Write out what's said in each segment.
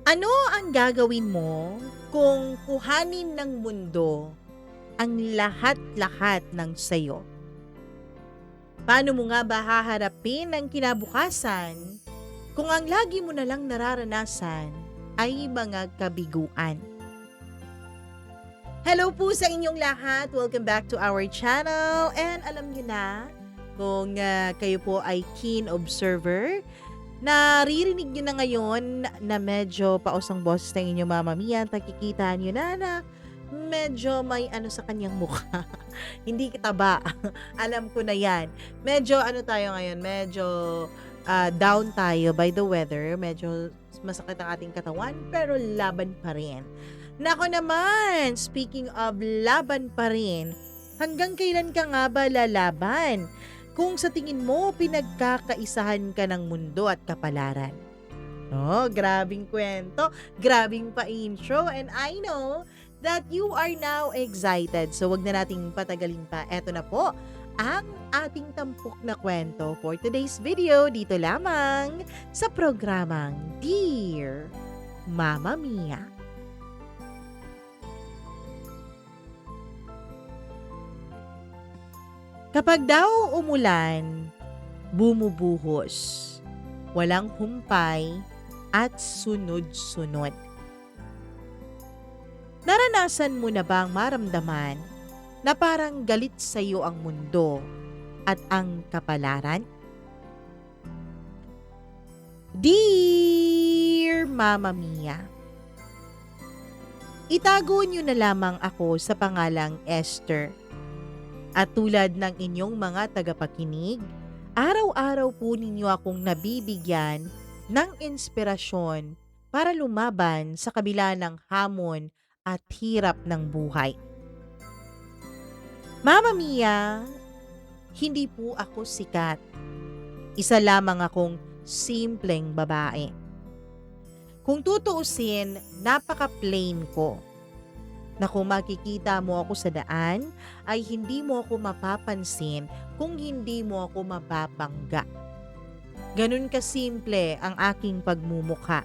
Ano ang gagawin mo kung kuhanin ng mundo ang lahat-lahat ng sayo? Paano mo nga ba haharapin ang kinabukasan kung ang lagi mo na lang nararanasan ay mga kabiguan? Hello po sa inyong lahat. Welcome back to our channel. And alam niyo na, kung kayo po ay keen observer, naririnig nyo na ngayon na medyo paos ang boses ng inyong Mama Mia. Nakikita nyo na medyo may ano sa kanyang mukha. Hindi kitaba. Alam ko na yan. Medyo ano tayo ngayon, medyo down tayo by the weather. Medyo masakit ang ating katawan, pero laban pa rin. Nako naman, speaking of laban pa rin, hanggang kailan ka nga ba lalaban? Kung sa tingin mo pinagkakaisahan ka ng mundo at kapalaran. Oh, grabing kwento, grabing pa-intro, and I know that you are now excited. So wag na nating patagalin pa. Eto na po ang ating tampok na kwento for today's video dito lamang sa programang Dear Mama Mia. Kapag daw umulan, bumubuhos, walang humpay at sunod-sunod. Naranasan mo na bang maramdaman na parang galit sa iyo ang mundo at ang kapalaran? Dear Mama Mia, itago niyo na lamang ako sa pangalang Esther. At tulad ng inyong mga tagapakinig, araw-araw po ninyo akong nabibigyan ng inspirasyon para lumaban sa kabila ng hamon at hirap ng buhay. Mama Mia, hindi po ako sikat. Isa lamang akong simpleng babae. Kung tutuusin, napaka-plain ko. Na kung makikita mo ako sa daan, ay hindi mo ako mapapansin kung hindi mo ako mababangga. Ganun kasimple ang aking pagmumukha.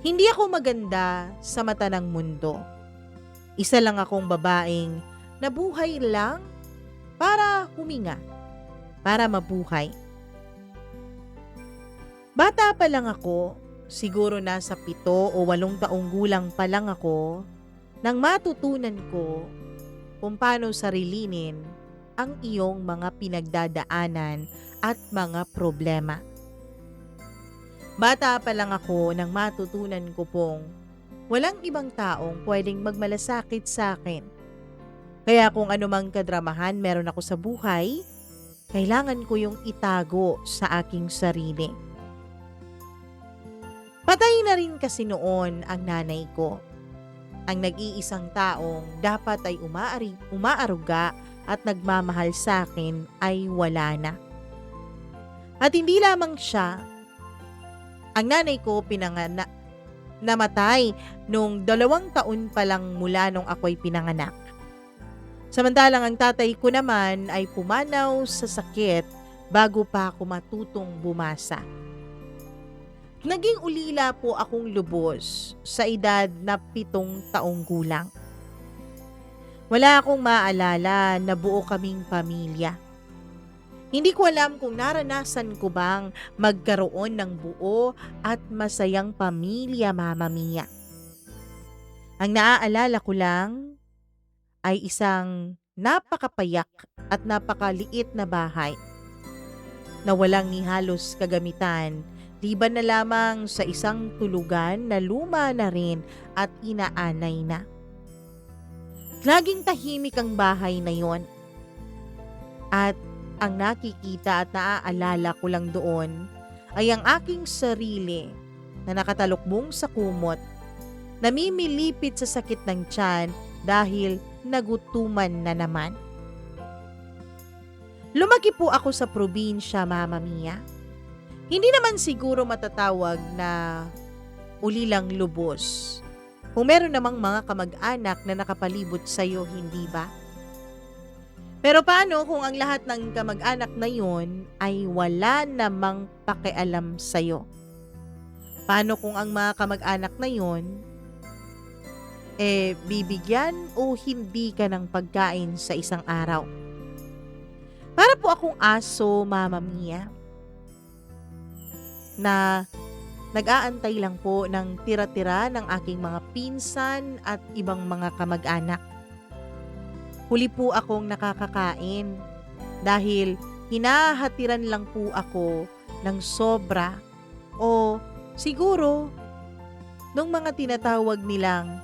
Hindi ako maganda sa mata ng mundo. Isa lang akong babaeng nabuhay lang para huminga, para mabuhay. Bata pa lang ako, siguro nasa 7 o 8 taong gulang pa lang ako, nang matutunan ko kung paano sarilinin ang iyong mga pinagdadaanan at mga problema. Bata pa lang ako nang matutunan ko pong walang ibang taong pwedeng magmalasakit sa akin. Kaya kung anumang kadramahan meron ako sa buhay, kailangan ko yung itago sa aking sarili. Patay na rin kasi noon ang nanay ko. Ang nag-iisang taong dapat ay umaaruga at nagmamahal sa akin ay wala na. At hindi lamang siya, ang nanay ko namatay nung 2 taon pa lang mula nung ako'y pinanganak. Samantalang ang tatay ko naman ay pumanaw sa sakit bago pa ako matutong bumasa. Naging ulila po akong lubos sa edad na 7 taong gulang. Wala akong maalala na buo kaming pamilya. Hindi ko alam kung naranasan ko bang magkaroon ng buo at masayang pamilya, Mama Mia. Ang naaalala ko lang ay isang napakapayak at napakaliit na bahay na walang ni halos kagamitan, liban na lamang sa isang tulugan na luma na rin at inaanay na. Laging tahimik ang bahay na yon. At ang nakikita at naaalala ko lang doon ay ang aking sarili na nakatalukbong sa kumot, namimilipit sa sakit ng tiyan dahil nagutuman na naman. Lumaki po ako sa probinsya, Mama Mia. Hindi naman siguro matatawag na ulilang lubos. Kung meron namang mga kamag-anak na nakapalibot sa'yo, hindi ba? Pero paano kung ang lahat ng kamag-anak na yun ay wala namang pakialam sa'yo? Paano kung ang mga kamag-anak na yon, bibigyan o hindi ka ng pagkain sa isang araw? Para po akong aso, Mama Mia, na nag-aantay lang po ng tira-tira ng aking mga pinsan at ibang mga kamag-anak. Huli po akong nakakakain dahil hinahatiran lang po ako ng sobra o siguro nung mga tinatawag nilang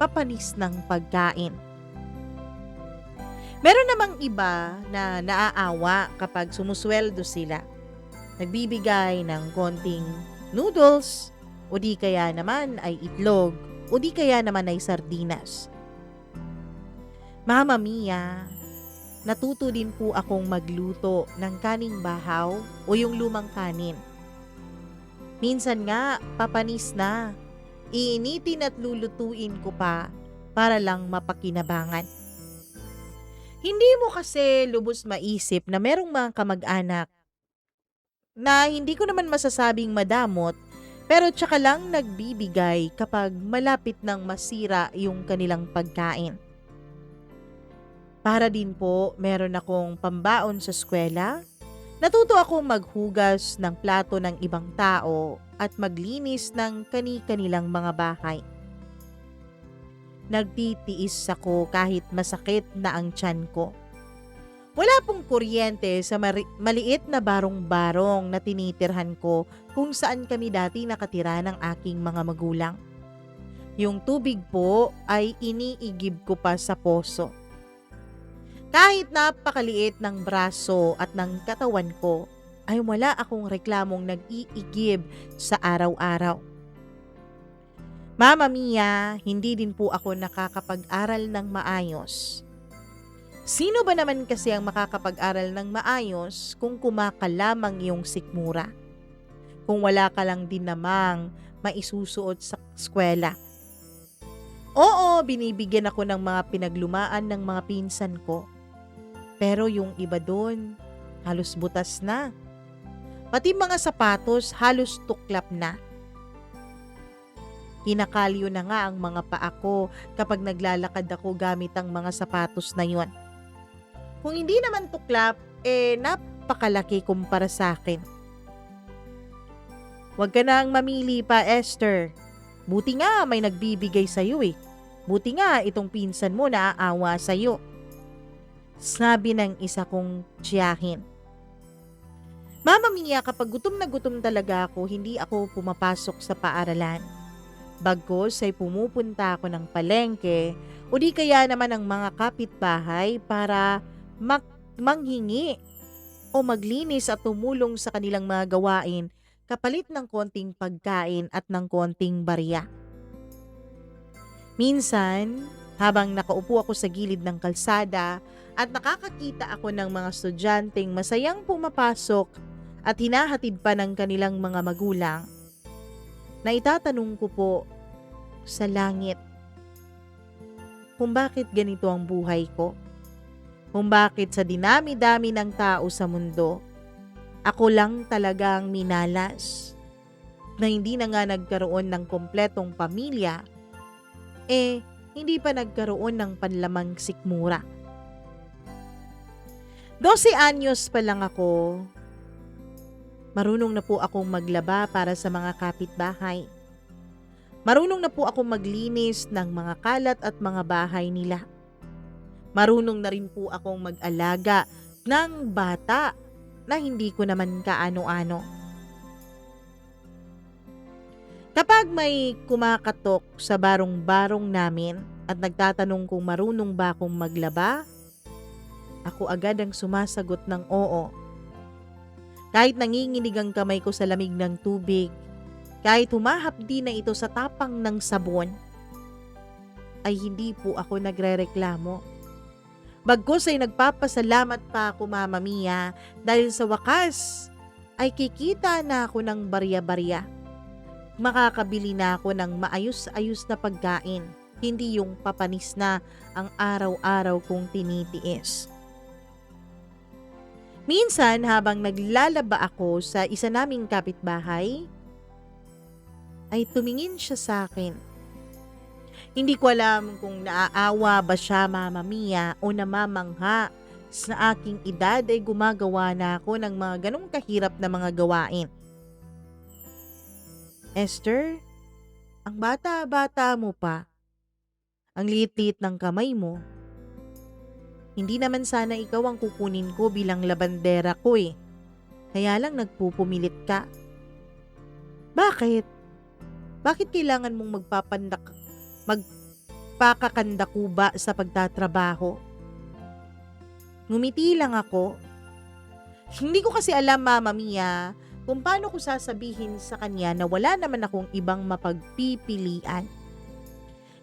papanis ng pagkain. Meron namang iba na naaawa kapag sumusweldo sila. Nagbibigay ng konting noodles o di kaya naman ay itlog o di kaya naman ay sardinas. Mama Mia, natuto din po akong magluto ng kaning bahaw o yung lumang kanin. Minsan nga, papanis na. Iinitin at lulutuin ko pa para lang mapakinabangan. Hindi mo kasi lubos maisip na merong mga kamag-anak na hindi ko naman masasabing madamot pero tsaka lang nagbibigay kapag malapit nang masira yung kanilang pagkain. Para din po, meron akong pambaon sa eskwela. Natuto akong maghugas ng plato ng ibang tao at maglinis ng kani-kanilang mga bahay. Nagtitiis ako kahit masakit na ang tiyan ko. Wala pong kuryente sa maliit na barong-barong na tinitirhan ko kung saan kami dati nakatira ng aking mga magulang. Yung tubig po ay iniigib ko pa sa poso. Kahit napakaliit ng braso at ng katawan ko, ay wala akong reklamong nag-iigib sa araw-araw. Mama Mia, hindi din po ako nakakapag-aral ng maayos. Sino ba naman kasi ang makakapag-aral ng maayos kung kumakalamang yung sikmura? Kung wala ka lang din namang maisusuot sa eskwela. Oo, binibigyan ako ng mga pinaglumaan ng mga pinsan ko. Pero yung iba doon, halos butas na. Pati mga sapatos, halos tuklap na. Kinakalyo na nga ang mga paa ko kapag naglalakad ako gamit ang mga sapatos na yon. Kung hindi naman tuklap, napakalaki kumpara sa akin. Huwag ka nang mamili pa, Esther. Buti nga may nagbibigay sa'yo eh. Buti nga itong pinsan mo naaawa sa'yo. Sabi ng isa kong tiyahin. Mama Mia, kapag gutom na gutom talaga ako, hindi ako pumapasok sa paaralan. Bagkus ay pumupunta ako ng palengke o di kaya naman ng mga kapitbahay para manghingi o maglinis at tumulong sa kanilang mga gawain kapalit ng konting pagkain at ng konting barya. Minsan, habang nakaupo ako sa gilid ng kalsada at nakakakita ako ng mga estudyanteng masayang pumapasok at hinahatid pa ng kanilang mga magulang, na itatanong ko po sa langit kung bakit ganito ang buhay ko. Kung bakit sa dinami-dami ng tao sa mundo, ako lang talagang minalas na hindi na nga nagkaroon ng kompletong pamilya, hindi pa nagkaroon ng panlamang sikmura. 12 anyos pa lang ako, marunong na po akong maglaba para sa mga kapitbahay. Marunong na po akong maglinis ng mga kalat at mga bahay nila. Marunong na rin po akong mag-alaga ng bata na hindi ko naman kaano-ano. Kapag may kumakatok sa barong-barong namin at nagtatanong kung marunong ba akong maglaba, ako agad ang sumasagot ng oo. Kahit nanginginig ang kamay ko sa lamig ng tubig, kahit humahapdi na ito sa tapang ng sabon, ay hindi po ako nagrereklamo. Bagkus ay nagpapasalamat pa ako, Mama Mia, dahil sa wakas ay kikita na ako ng barya-barya. Makakabili na ako ng maayos-ayos na pagkain, hindi yung papanis na ang araw-araw kong tinitiis. Minsan habang naglalaba ako sa isa naming kapitbahay, ay tumingin siya sa akin. Hindi ko alam kung naaawa ba siya, Mama Mia, o namamangha sa aking edad ay gumagawa na ako ng mga ganong kahirap na mga gawain. Esther, ang bata-bata mo pa, ang liit-liit ng kamay mo. Hindi naman sana ikaw ang kukunin ko bilang labandera ko eh. Kaya lang nagpupumilit ka. Bakit? Bakit kailangan mong magpakakandakuba sa pagtatrabaho? Ngumiti lang ako. Hindi ko kasi alam, Mama Mia, kung paano ko sasabihin sa kanya na wala naman akong ibang mapagpipilian.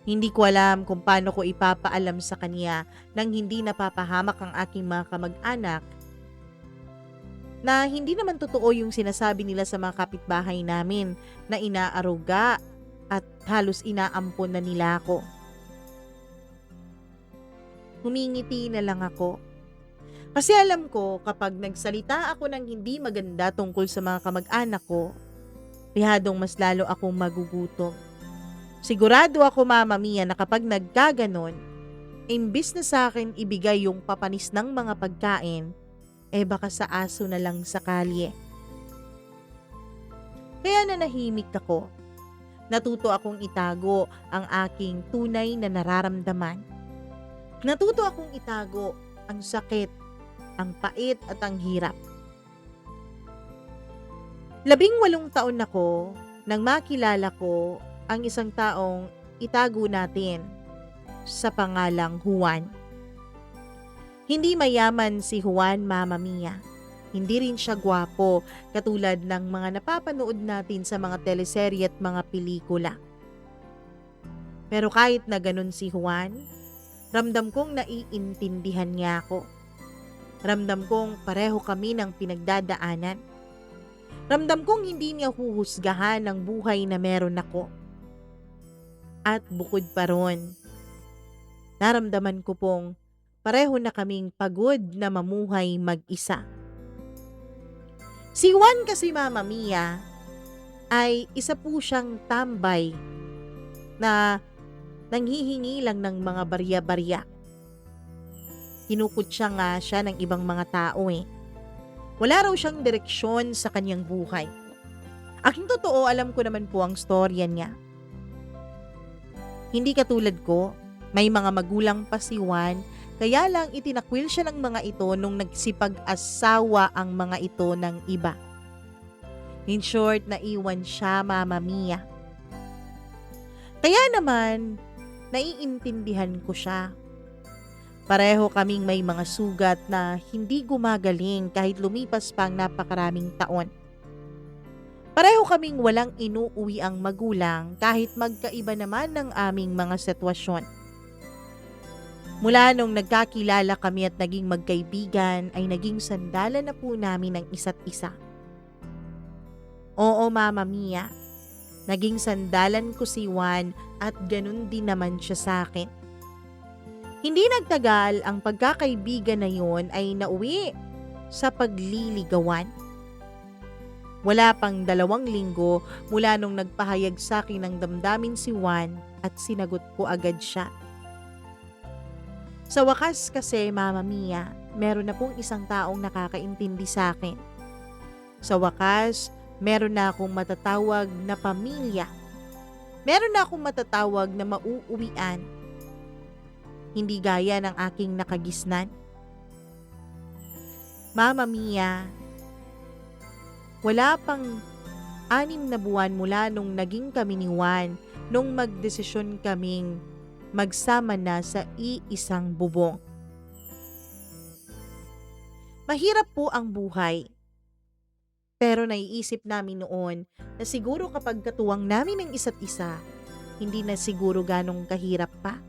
Hindi ko alam kung paano ko ipapaalam sa kanya nang hindi napapahamak ang aking mga kamag-anak na hindi naman totoo yung sinasabi nila sa mga kapitbahay namin na inaaruga at halos inaampon na nila ako. Humingiti na lang ako. Kasi alam ko kapag nagsalita ako ng hindi maganda tungkol sa mga kamag-anak ko, lihadong mas lalo akong magugutom. Sigurado ako, Mama Mia, na kapag nagkaganon, imbis na sa akin ibigay yung papanis ng mga pagkain, baka sa aso na lang sa kalye. Kaya nanahimik ako. Natuto akong itago ang aking tunay na nararamdaman. Natuto akong itago ang sakit, ang pait at ang hirap. 18 taon ako nang makilala ko ang isang taong itago natin sa pangalang Juan. Hindi mayaman si Juan, Mama Mia. Hindi rin siya gwapo katulad ng mga napapanood natin sa mga teleserye at mga pelikula. Pero kahit na ganun si Juan, ramdam kong naiintindihan niya ako. Ramdam kong pareho kami ng pinagdadaanan. Ramdam kong hindi niya huhusgahan ang buhay na meron ako. At bukod pa ron, naramdaman ko pong pareho na kaming pagod na mamuhay mag-isa. Si Juan kasi, Mama Mia, ay isa po siyang tambay na nanghihingi lang ng mga barya-barya. Kinukutya nga siya ng ibang mga tao eh. Wala raw siyang direksyon sa kanyang buhay. Aking totoo, alam ko naman po ang storya niya. Hindi katulad ko, may mga magulang pa si Juan, kaya lang itinakwil siya ng mga ito nung nagsipag-asawa ang mga ito ng iba. In short, naiwan siya, Mama Mia. Kaya naman, naiintindihan ko siya. Pareho kaming may mga sugat na hindi gumagaling kahit lumipas pa ang napakaraming taon. Pareho kaming walang inuuwi ang magulang kahit magkaiba naman ng aming mga sitwasyon. Mula nung nagkakilala kami at naging magkaibigan ay naging sandalan na po namin ng isa't isa. Oo, Mama Mia, naging sandalan ko si Juan at ganun din naman siya sa akin. Hindi nagtagal, ang pagkakaibigan na yon ay nauwi sa pagliligawan. Wala pang 2 linggo mula nung nagpahayag sa akin ng damdamin si Juan at sinagot ko agad siya. Sa wakas kasi, Mama Mia, meron na pong isang taong nakakaintindi sa akin. Sa wakas, meron na akong matatawag na pamilya. Meron na akong matatawag na mauuwian. Hindi gaya ng aking nakagisnan. Mama Mia, wala pang 6 na buwan mula nung naging kami ni Juan nung magdesisyon kaming magsama na sa iisang bubong. Mahirap po ang buhay. Pero naiisip namin noon na siguro kapag katuwang namin ng isa't isa, hindi na siguro ganong kahirap pa.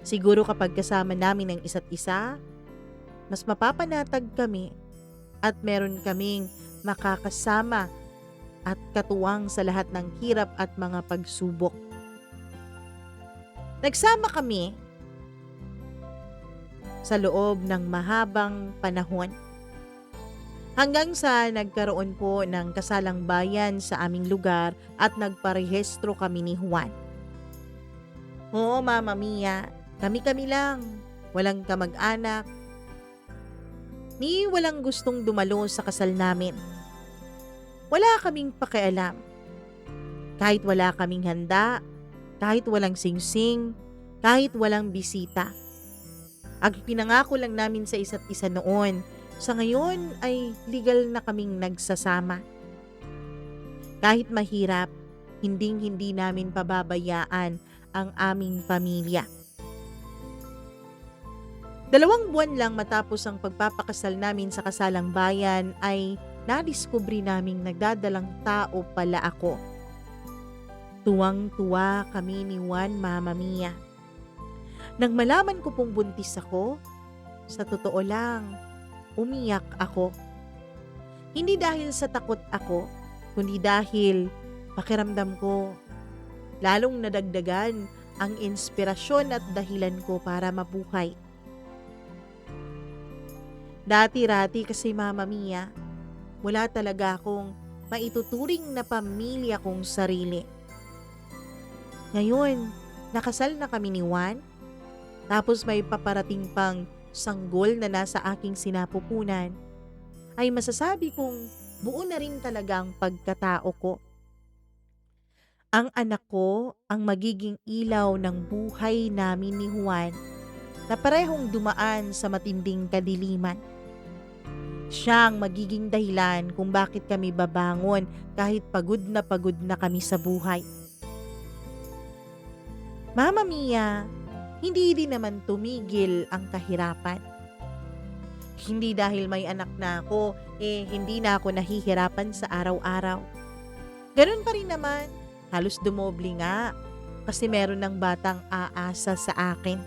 Siguro kapag kasama namin ng isa't isa, mas mapapanatag kami at meron kaming makakasama at katuwang sa lahat ng hirap at mga pagsubok. Nagsama kami sa loob ng mahabang panahon. Hanggang sa nagkaroon po ng kasalang bayan sa aming lugar at nagparehistro kami ni Juan. Oo, Mama Mia, kami-kami lang. Walang kamag-anak, ni walang gustong dumalo sa kasal namin. Wala kaming pakialam. Kahit wala kaming handa, kahit walang singsing, kahit walang bisita. Ang pinangako lang namin sa isa't isa noon, sa ngayon ay legal na kaming nagsasama. Kahit mahirap, hinding-hindi namin pababayaan ang aming pamilya. 2 buwan lang matapos ang pagpapakasal namin sa kasalang bayan ay nadiskubre naming nagdadalang tao pala ako. Tuwang-tuwa kami ni Juan, Mama Mia. Nang malaman ko pong buntis ako, sa totoo lang, umiyak ako. Hindi dahil sa takot ako, kundi dahil pakiramdam ko lalong nadagdagan ang inspirasyon at dahilan ko para mabuhay. Dati-rati kasi, Mama Mia, wala talaga akong maituturing na pamilya kong sarili. Ngayon, nakasal na kami ni Juan, tapos may paparating pang sanggol na nasa aking sinapupunan, ay masasabi kong buo na rin talaga ang pagkatao ko. Ang anak ko ang magiging ilaw ng buhay namin ni Juan na parehong dumaan sa matinding kadiliman. Siya ang magiging dahilan kung bakit kami babangon kahit pagod na kami sa buhay. Mama Mia, hindi din naman tumigil ang kahirapan. Hindi dahil may anak na ako, hindi na ako nahihirapan sa araw-araw. Ganun pa rin naman, halos dumoble nga kasi meron ng batang aasa sa akin.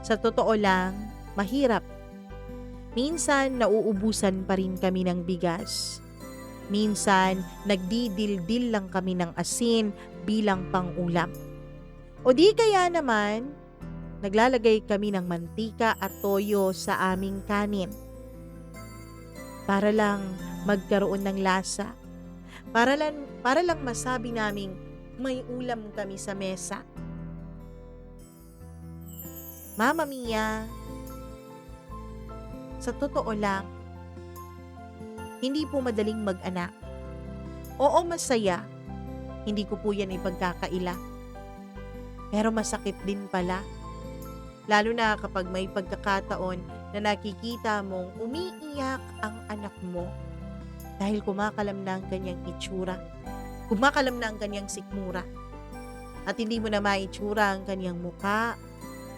Sa totoo lang, mahirap. Minsan nauubusan pa rin kami ng bigas. Minsan nagdidildil lang kami ng asin bilang pang-ulam. O di kaya naman, naglalagay kami ng mantika at toyo sa aming kanin. Para lang magkaroon ng lasa. Para lang masabi naming may ulam kami sa mesa. Mama Mia, sa totoo lang, hindi po madaling mag-anak. Oo, masaya. Hindi ko po yan ipagkakaila. Pero masakit din pala. Lalo na kapag may pagkakataon na nakikita mong umiiyak ang anak mo dahil kumakalam na ang kanyang itsura. Kumakalam na ang kanyang sikmura. At hindi mo na maitsura ang kanyang muka,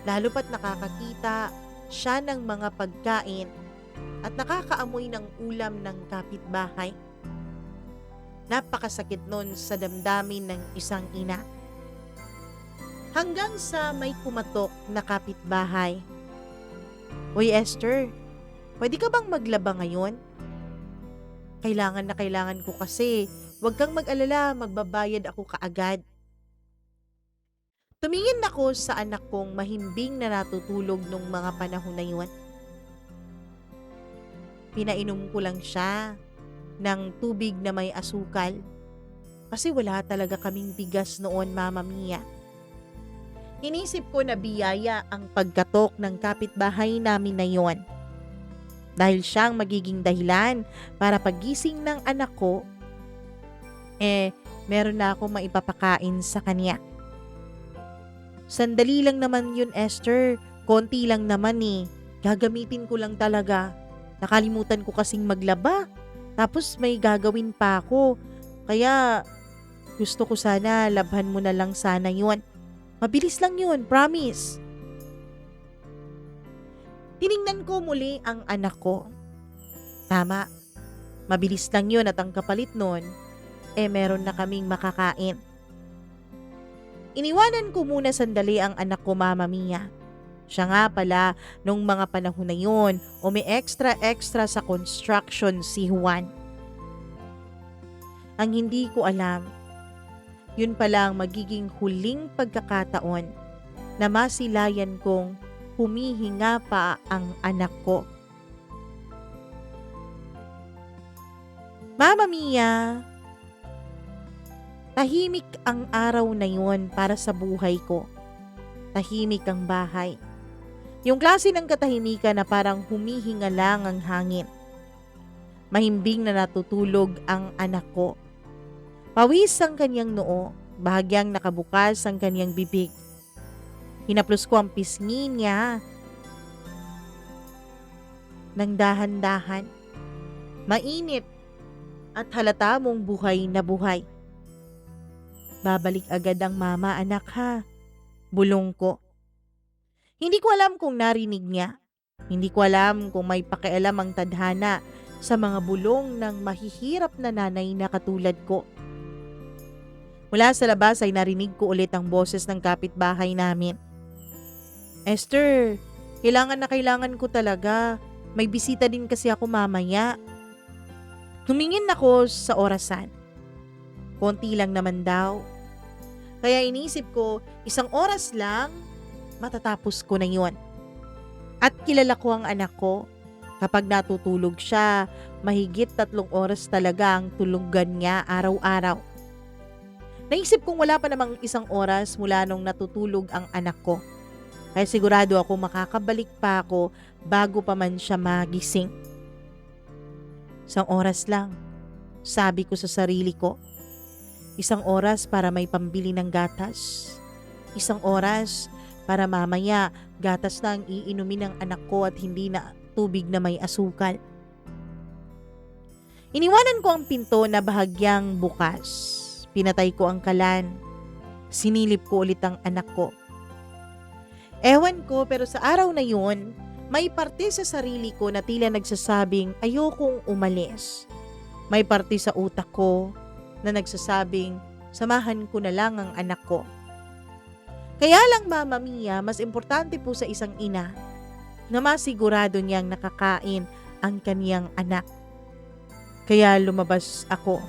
lalo pat nakakakita siya ng mga pagkain at nakakaamoy ng ulam ng kapitbahay. Napakasakit nun sa damdamin ng isang ina. Hanggang sa may kumatok na kapitbahay. Uy Esther, pwede ka bang maglaba ngayon? Kailangan na kailangan ko kasi. Huwag kang mag-alala, magbabayad ako kaagad. Tumingin ako sa anak kong mahimbing na natutulog nung mga panahon na yun. Pinainom ko lang siya ng tubig na may asukal kasi wala talaga kaming bigas noon, Mama Mia. Inisip ko na biyaya ang pagkatok ng kapitbahay namin na yon. Dahil siyang magiging dahilan para pagising ng anak ko, meron na akong maipapakain sa kanya. Sandali lang naman yun, Esther. Konti lang naman eh. Gagamitin ko lang talaga. Nakalimutan ko kasing maglaba. Tapos may gagawin pa ako. Kaya gusto ko sana labhan mo na lang sana yun. Mabilis lang yun, promise. Tiningnan ko muli ang anak ko. Tama, mabilis lang yun at ang kapalit nun, meron na kaming makakain. Iniwanan ko muna sandali ang anak ko, Mama Mia. Siya nga pala, nung mga panahon na yun, extra sa construction si Juan. Ang hindi ko alam, yun pala ang magiging huling pagkakataon na masilayan kong humihinga pa ang anak ko. Mama Mia, tahimik ang araw na yon para sa buhay ko. Tahimik ang bahay. Yung klase ng katahimikan na parang humihinga lang ang hangin. Mahimbing na natutulog ang anak ko. Pawis ang kanyang noo, bahagyang nakabukas ang kanyang bibig. Hinaplos ko ang pisngi niya ng dahan-dahan. Mainit at halata mong buhay na buhay. Babalik agad ang mama, anak ha. Bulong ko. Hindi ko alam kung narinig niya. Hindi ko alam kung may pakialam ang tadhana sa mga bulong ng mahihirap na nanay na katulad ko. Mula sa labas ay narinig ko ulit ang boses ng kapitbahay namin. Esther, kailangan ko talaga. May bisita din kasi ako mamaya. Tumingin ako sa orasan. Konti lang naman daw. Kaya inisip ko, 1 oras lang, matatapos ko na yun. At kilala ko ang anak ko. Kapag natutulog siya, mahigit 3 oras talaga ang tulugan niya araw-araw. Naisip kong wala pa namang 1 oras mula nung natutulog ang anak ko. Kaya sigurado ako makakabalik pa ako bago pa man siya magising. 1 oras lang, sabi ko sa sarili ko. 1 oras para may pambili ng gatas. 1 oras para mamaya gatas na ang iinumin ng anak ko at hindi na tubig na may asukal. Iniwanan ko ang pinto na bahagyang bukas. Pinatay ko ang kalan. Sinilip ko ulit ang anak ko. Ewan ko pero sa araw na yun, may parte sa sarili ko na tila nagsasabing ayokong umalis. May parte sa utak ko na nagsasabing samahan ko na lang ang anak ko. Kaya lang Mama Mia, mas importante po sa isang ina na masigurado niyang nakakain ang kaniyang anak. Kaya lumabas ako.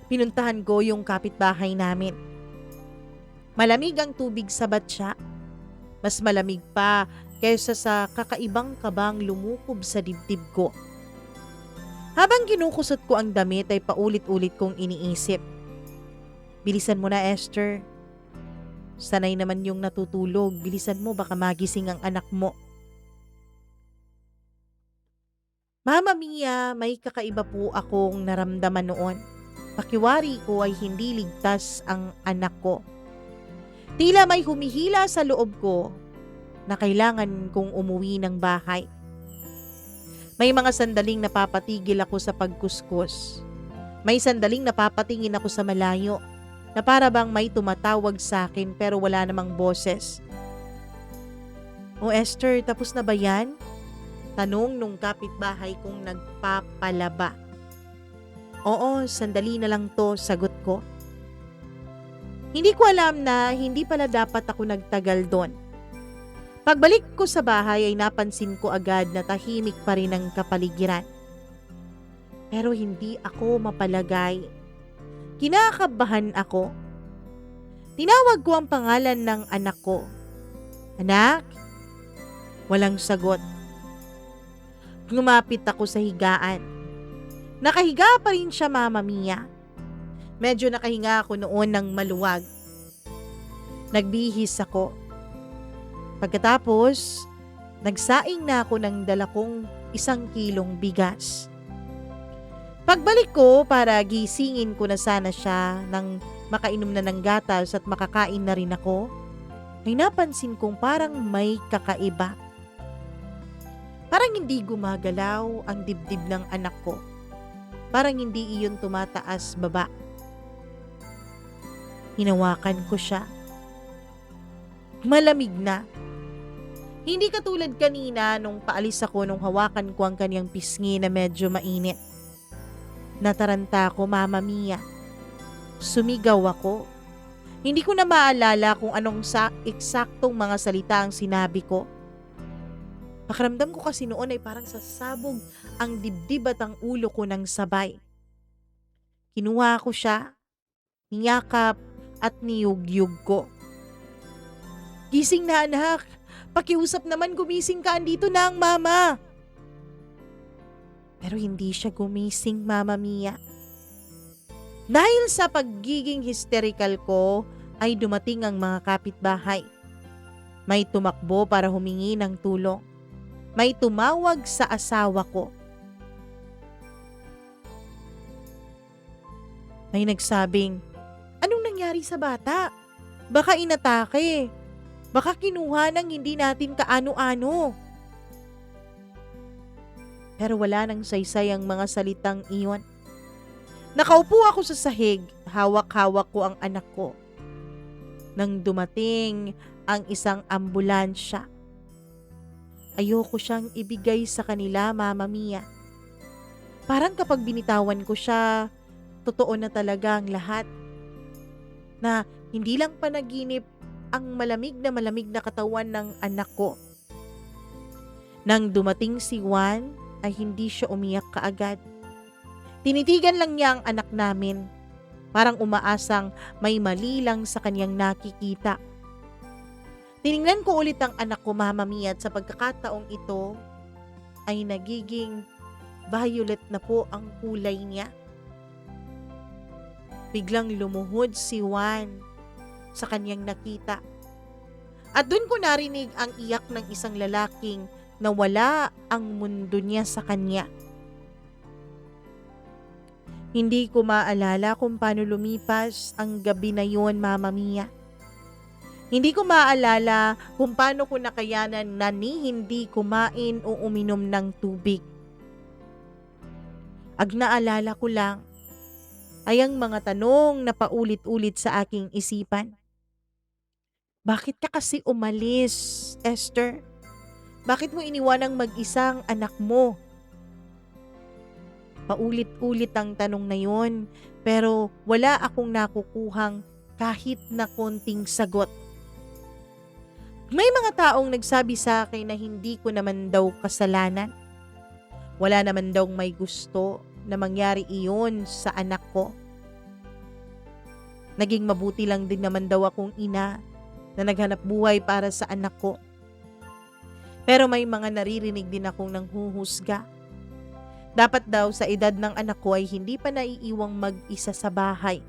Pinuntahan ko yung kapitbahay namin. Malamig ang tubig sa batya. Mas malamig pa kaysa sa kakaibang kabang lumukob sa dibdib ko. Habang kinukusot ko ang damit ay paulit-ulit kong iniisip. Bilisan mo na, Esther. Sanay naman yung natutulog. Bilisan mo, baka magising ang anak mo. Mama Mia, may kakaiba po akong naramdaman noon. Pakiwari ko ay hindi ligtas ang anak ko. Tila may humihila sa loob ko na kailangan kong umuwi ng bahay. May mga sandaling napapatigil ako sa pagkuskus. May sandaling napapatingin ako sa malayo na para bang may tumatawag sa akin pero wala namang boses. O Esther, tapos na ba yan? Tanong nung kapitbahay kong nagpapalaba. Oo, sandali na lang to, sagot ko. Hindi ko alam na hindi pala dapat ako nagtagal doon. Pagbalik ko sa bahay ay napansin ko agad na tahimik pa rin ang kapaligiran. Pero hindi ako mapalagay. Kinakabahan ako. Tinawag ko ang pangalan ng anak ko. Anak? Walang sagot. Lumapit ako sa higaan. Nakahiga pa rin siya, Mama Mia. Medyo nakahinga ako noon ng maluwag. Nagbihis ako. Pagkatapos, nagsaing na ako ng dala kong 1 kilong bigas. Pagbalik ko para gisingin ko na sana siya nang makainom na ng gatas at makakain na rin ako, ay napansin kong parang may kakaiba. Parang hindi gumagalaw ang dibdib ng anak ko. Parang hindi iyon tumataas baba. Hinawakan ko siya. Malamig na. Hindi katulad kanina nung paalis ako nung hawakan ko ang kanyang pisngi na medyo mainit. Nataranta ako, Mama Mia. Sumigaw ako. Hindi ko na maalala kung anong eksaktong mga salita ang sinabi ko. Pakiramdam ko kasi noon ay parang sasabog ang dibdib at ang ulo ko ng sabay. Kinuha ko siya, niyakap at niyugyug ko. Gising na anak! Pakiusap naman, gumising ka, andito na ang mama. Pero hindi siya gumising, Mama Mia. Dahil sa pagiging hysterical ko, ay dumating ang mga kapitbahay. May tumakbo para humingi ng tulong. May tumawag sa asawa ko. May nagsabing, "Anong nangyari sa bata? Baka inatake. Baka kinuha ng hindi natin kaano-ano." Pero wala nang saysay ang mga salitang iyon. Nakaupo ako sa sahig, hawak-hawak ko ang anak ko. Nang dumating ang isang ambulansya, ayoko siyang ibigay sa kanila, Mama Mia. Parang kapag binitawan ko siya, totoo na talaga ang lahat. Na hindi lang panaginip ang malamig na katawan ng anak ko. Nang dumating si Juan, ay hindi siya umiyak kaagad. Tinitigan lang niya ang anak namin, parang umaasang may mali lang sa kanyang nakikita. Tiningnan ko ulit ang anak ko, Mama Mia, at sa pagkakataong ito ay nagiging violet na po ang kulay niya. Biglang lumuhod si Juan sa kanyang nakita. At doon ko narinig ang iyak ng isang lalaking nawala ang mundo niya sa kanya. Hindi ko maalala kung paano lumipas ang gabi na yon, Mama Mia. Hindi ko maalala kung paano ko nakayanan na hindi kumain o uminom ng tubig. Ang naalala ko lang ay ang mga tanong na paulit-ulit sa aking isipan. Bakit ka kasi umalis, Esther? Bakit mo iniwanang mag-isa ang anak mo? Paulit-ulit ang tanong na yon, pero wala akong nakukuhang kahit na konting sagot. May mga taong nagsabi sa akin na hindi ko naman daw kasalanan. Wala naman daw may gusto na mangyari iyon sa anak ko. Naging mabuti lang din naman daw akong ina na naghanap buhay para sa anak ko. Pero may mga naririnig din akong nanghuhusga. Dapat daw sa edad ng anak ko ay hindi pa naiiwang mag-isa sa bahay.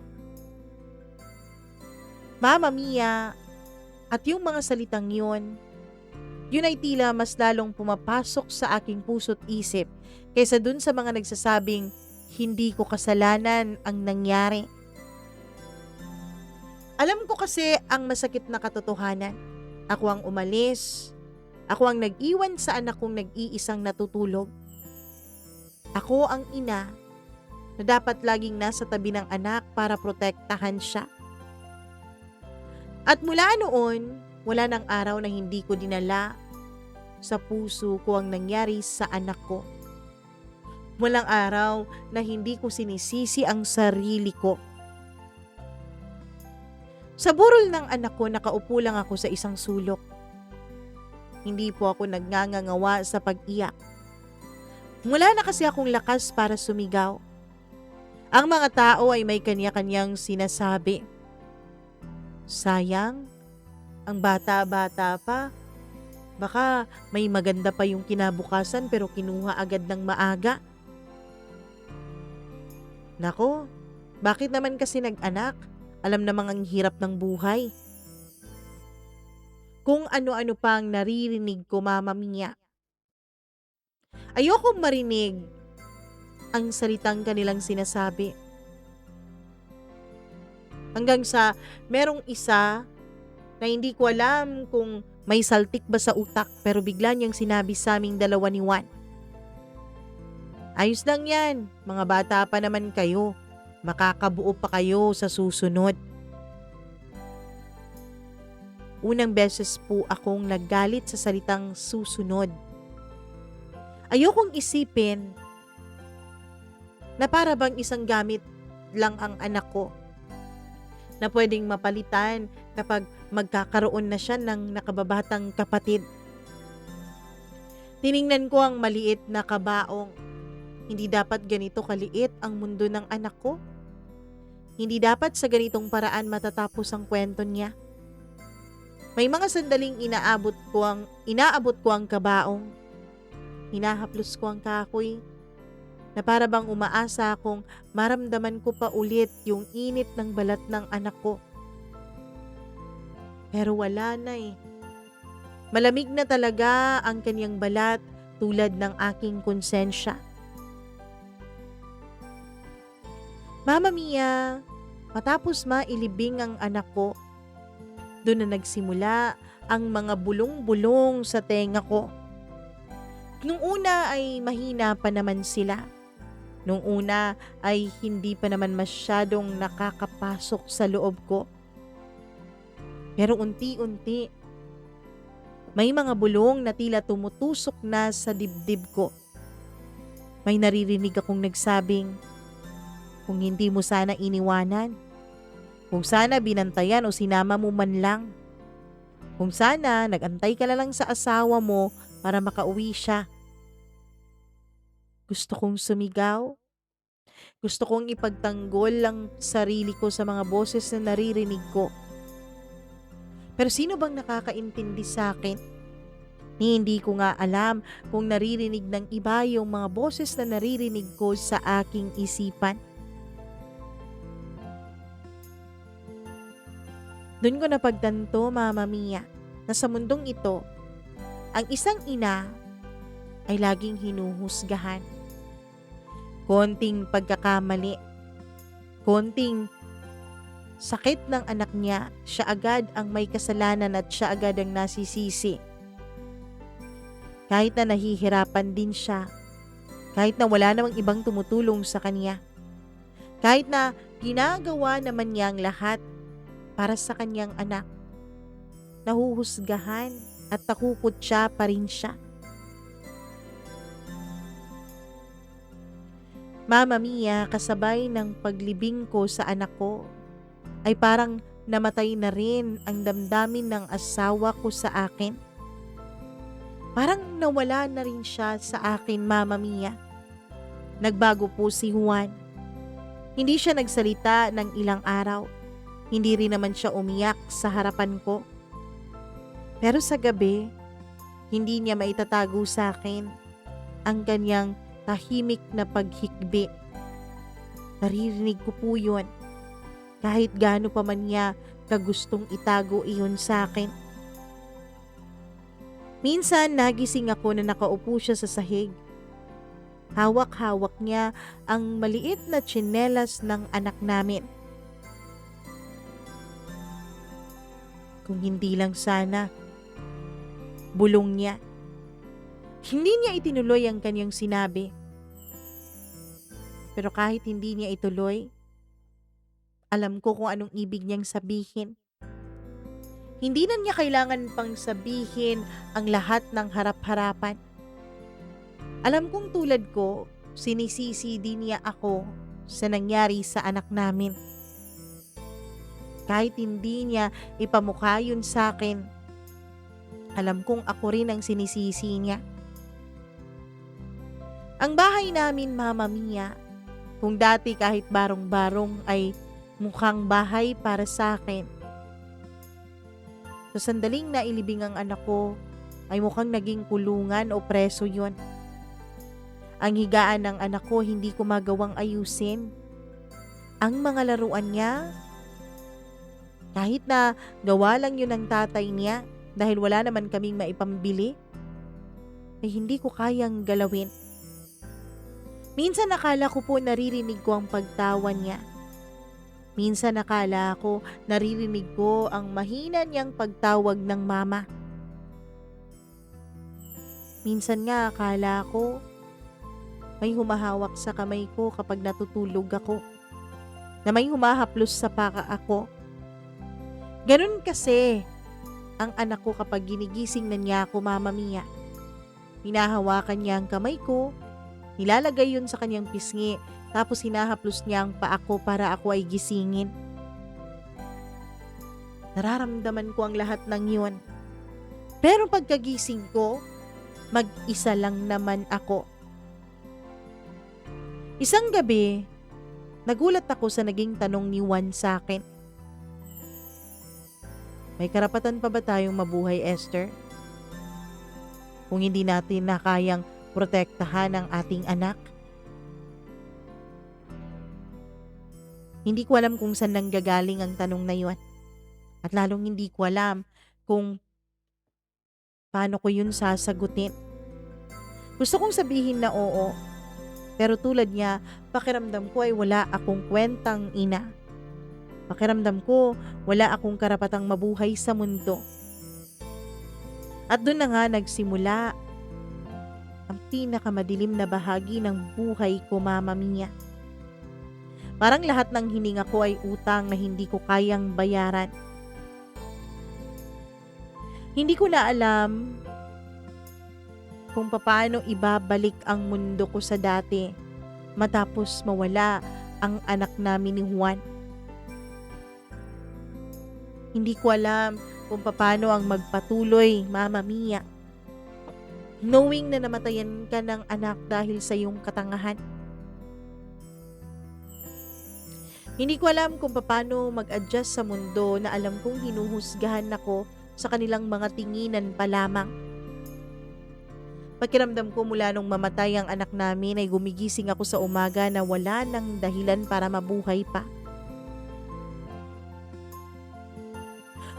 Mama Mia, at yung mga salitang yun ay tila mas lalong pumapasok sa aking puso't isip kaysa dun sa mga nagsasabing hindi ko kasalanan ang nangyari. Alam ko kasi ang masakit na katotohanan. Ako ang umalis. Ako ang nag-iwan sa anak kong nag-iisang natutulog. Ako ang ina na dapat laging nasa tabi ng anak para protektahan siya. At mula noon, wala nang araw na hindi ko dinala sa puso ko ang nangyari sa anak ko. Walang araw na hindi ko sinisisi ang sarili ko. Sa burol ng anak ko, nakaupo lang ako sa isang sulok. Hindi po ako nagngangawa sa pag-iyak. Wala na kasi akong lakas para sumigaw. Ang mga tao ay may kanya-kanyang sinasabi. Sayang, ang bata-bata pa. Baka may maganda pa yung kinabukasan pero kinuha agad ng maaga. Nako, bakit naman kasi nag-anak? Alam namang ang hirap ng buhay. Kung ano-ano pang naririnig ko, Mama Mia. Ayokong marinig ang salitang kanilang sinasabi. Hanggang sa merong isa na hindi ko alam kung may saltik ba sa utak pero bigla niyang sinabi sa aming dalawa ni Juan. Ayos lang yan, mga bata pa naman kayo. Makakabuo pa kayo sa susunod. Unang beses po akong naggalit sa salitang susunod. Ayokong isipin na para bang isang gamit lang ang anak ko na pwedeng mapalitan kapag magkakaroon na siya ng nakababatang kapatid. Tiningnan ko ang maliit na kabaong. Hindi dapat ganito kaliit ang mundo ng anak ko. Hindi dapat sa ganitong paraan matatapos ang kwento niya. May mga sandaling inaabot ko ang kabaong. Hinahaplos ko ang kahoy. na para bang umaasa akong maramdaman ko pa ulit yung init ng balat ng anak ko. Pero wala na eh. Malamig na talaga ang kanyang balat tulad ng aking konsensya. Mama Mia, matapos mailibing ang anak ko, doon na nagsimula ang mga bulong-bulong sa tenga ko. Nung una ay mahina pa naman sila. Nung una ay hindi pa naman masyadong nakakapasok sa loob ko. Pero unti-unti, may mga bulong na tila tumutusok na sa dibdib ko. May naririnig akong nagsabing, kung hindi mo sana iniwanan, kung sana binantayan o sinama mo man lang, kung sana nagantay ka na lang sa asawa mo para makauwi siya. Gusto kong sumigaw. Gusto kong ipagtanggol ang sarili ko sa mga boses na naririnig ko. Pero sino bang nakakaintindi sa akin? Hindi ko nga alam kung naririnig ng iba yung mga boses na naririnig ko sa aking isipan. Doon ko napagtanto, Mama Mia, na sa mundong ito, ang isang ina ay laging hinuhusgahan. Konting pagkakamali, konting sakit ng anak niya, siya agad ang may kasalanan at siya agad ang nasisisi. Kahit na nahihirapan din siya, kahit na wala namang ibang tumutulong sa kanya, kahit na ginagawa naman niya ang lahat para sa kanyang anak, nahuhusgahan at nakukutya pa rin siya. Mama Mia, kasabay ng paglibing ko sa anak ko, ay parang namatay na rin ang damdamin ng asawa ko sa akin. Parang nawala na rin siya sa akin, Mama Mia. Nagbago po si Juan. Hindi siya nagsalita ng ilang araw. Hindi rin naman siya umiyak sa harapan ko. Pero sa gabi, hindi niya maitatago sa akin ang kanyang tahimik na paghikbi. Naririnig ko po yun. Kahit gaano pa man niya kagustong itago iyon sa akin. Minsan nagising ako na nakaupo siya sa sahig. Hawak-hawak niya ang maliit na tsinelas ng anak namin. Kung hindi lang sana, bulong niya. Hindi niya itinuloy ang kanyang sinabi. Pero kahit hindi niya ituloy, alam ko kung anong ibig niyang sabihin. Hindi na niya kailangan pang sabihin ang lahat ng harap-harapan. Alam kong tulad ko, sinisisi din niya ako sa nangyari sa anak namin. Kahit hindi niya ipamukha yun sa akin, alam kong ako rin ang sinisisi niya. Ang bahay namin, Mama Mia, kung dati kahit barong-barong ay mukhang bahay para sa akin, sa sandaling nailibing ang anak ko ay mukhang naging kulungan o preso yun. Ang higaan ng anak ko hindi ko magawang ayusin. Ang mga laruan niya, kahit na gawa lang yun ng tatay niya dahil wala naman kaming maipambili, ay hindi ko kayang galawin. Minsan nakala ko po naririnig ko ang pagtawa niya. Minsan nakala ko naririnig ko ang mahina niyang pagtawag ng mama. Minsan nga akala ko may humahawak sa kamay ko kapag natutulog ako, na may humahaplos sa paka ako. Ganun kasi ang anak ko kapag ginigising na niya ako, Mama Mia. Hinahawakan niya ang kamay ko, nilalagay yun sa kanyang pisngi, tapos hinahaplos niya ang paa ko para ako ay gisingin. Nararamdaman ko ang lahat ng yun. Pero pagkagising ko, mag-isa lang naman ako. Isang gabi, nagulat ako sa naging tanong ni Juan sa akin. May karapatan pa ba tayong mabuhay, Esther? Kung hindi natin na kayang protektahan ang ating anak? Hindi ko alam kung saan nanggagaling ang tanong na yun. At lalong hindi ko alam kung paano ko yun sasagutin. Gusto kong sabihin na oo, pero tulad niya, pakiramdam ko ay wala akong kwentang ina. Pakiramdam ko, wala akong karapatang mabuhay sa mundo. At doon na nga nagsimula ang pinakamadilim na bahagi ng buhay ko, Mama Mia. Parang lahat ng hininga ko ay utang na hindi ko kayang bayaran. Hindi ko na alam kung paano ibabalik ang mundo ko sa dati matapos mawala ang anak namin ni Juan. Hindi ko alam kung paano ang magpatuloy, Mama Mia. Knowing na namatayan ka ng anak dahil sa iyong katangahan. Hindi ko alam kung paano mag-adjust sa mundo na alam kong hinuhusgahan ako sa kanilang mga tinginan pa lamang. Pakiramdam ko mula nung mamatay ang anak namin ay gumigising ako sa umaga na wala nang dahilan para mabuhay pa.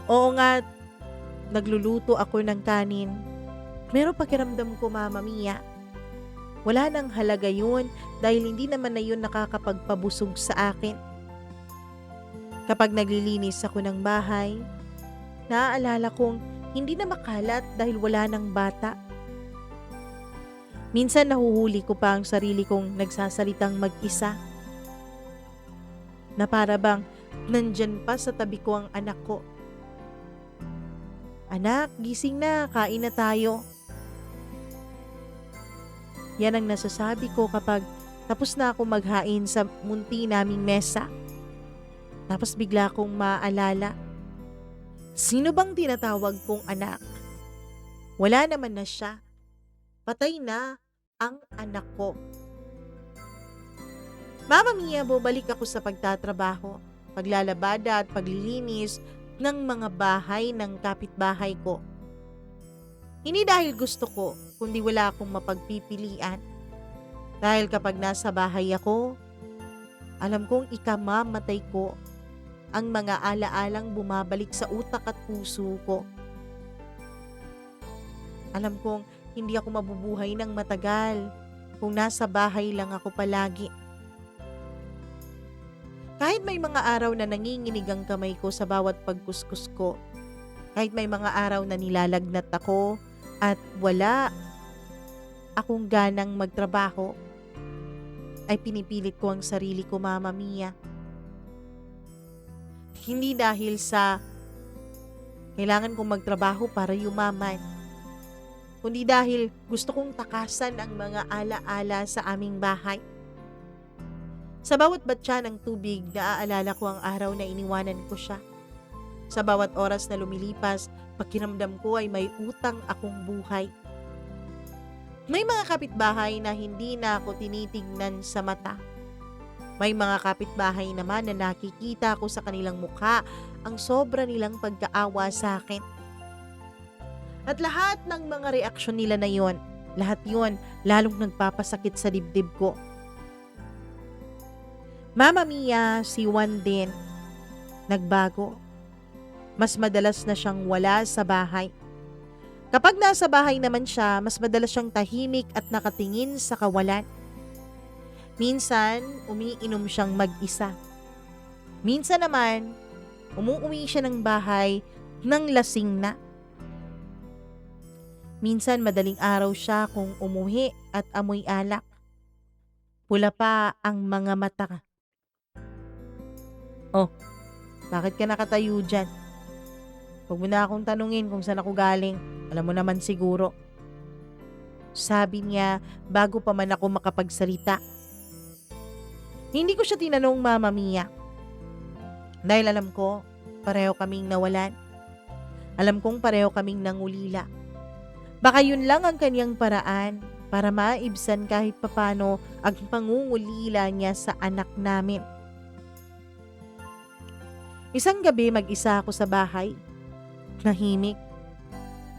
Oo nga, nagluluto ako ng kanin. Pero pakiramdam ko, Mama Mia, wala nang halaga yun dahil hindi naman na yun nakakapagpabusog sa akin. Kapag naglilinis ako ng bahay, naaalala kong hindi na makalat dahil wala nang bata. Minsan nahuhuli ko pa ang sarili kong nagsasalitang mag-isa. Na para bang nandyan pa sa tabi ko ang anak ko. Anak, gising na, kain na tayo. Yan ang nasasabi ko kapag tapos na ako maghain sa munti naming mesa. Tapos bigla kong maalala, sino bang tinatawag kong anak? Wala naman na siya. Patay na ang anak ko. Mama Mia, bumalik ako sa pagtatrabaho, paglalabada at paglilinis ng mga bahay ng kapitbahay ko. Hindi dahil gusto ko, kundi wala akong mapagpipilian. Dahil kapag nasa bahay ako, alam kong ikamamatay ko ang mga alaalang bumabalik sa utak at puso ko. Alam kong hindi ako mabubuhay ng matagal kung nasa bahay lang ako palagi. Kahit may mga araw na nanginginig ang kamay ko sa bawat pagkuskus ko, kahit may mga araw na nilalagnat ako at wala akong ganang magtrabaho, ay pinipilit ko ang sarili ko, Mama Mia. Hindi dahil sa kailangan kong magtrabaho para yumaman, kundi dahil gusto kong takasan ang mga alaala sa aming bahay. Sa bawat batya ng tubig, naaalala ko ang araw na iniwanan ko siya. Sa bawat oras na lumilipas, pakiramdam ko ay may utang akong buhay. May mga kapitbahay na hindi na ako tinitingnan sa mata. May mga kapitbahay naman na nakikita ko sa kanilang mukha ang sobra nilang pagkaawa sa akin. At lahat ng mga reaksyon nila na yon, lahat yon lalong nagpapasakit sa dibdib ko. Mama Mia, si Juan din, nagbago. Mas madalas na siyang wala sa bahay. Kapag nasa bahay naman siya, mas madalas siyang tahimik at nakatingin sa kawalan. Minsan, umiinom siyang mag-isa. Minsan naman, umuwi siya ng bahay nang lasing na. Minsan madaling araw siya kung umuwi at amoy alak. Pula pa ang mga mata. Oh, bakit ka nakatayo dyan? Huwag mo na akong tanungin kung saan ako galing. Alam mo naman siguro. Sabi niya bago pa man ako makapagsalita. Hindi ko siya tinanong, Mama Mia. Dahil alam ko, pareho kaming nawalan. Alam kong pareho kaming nangulila. Baka yun lang ang kanyang paraan para maibsan kahit papano ang pangungulila niya sa anak namin. Isang gabi mag-isa ako sa bahay. Tahimik.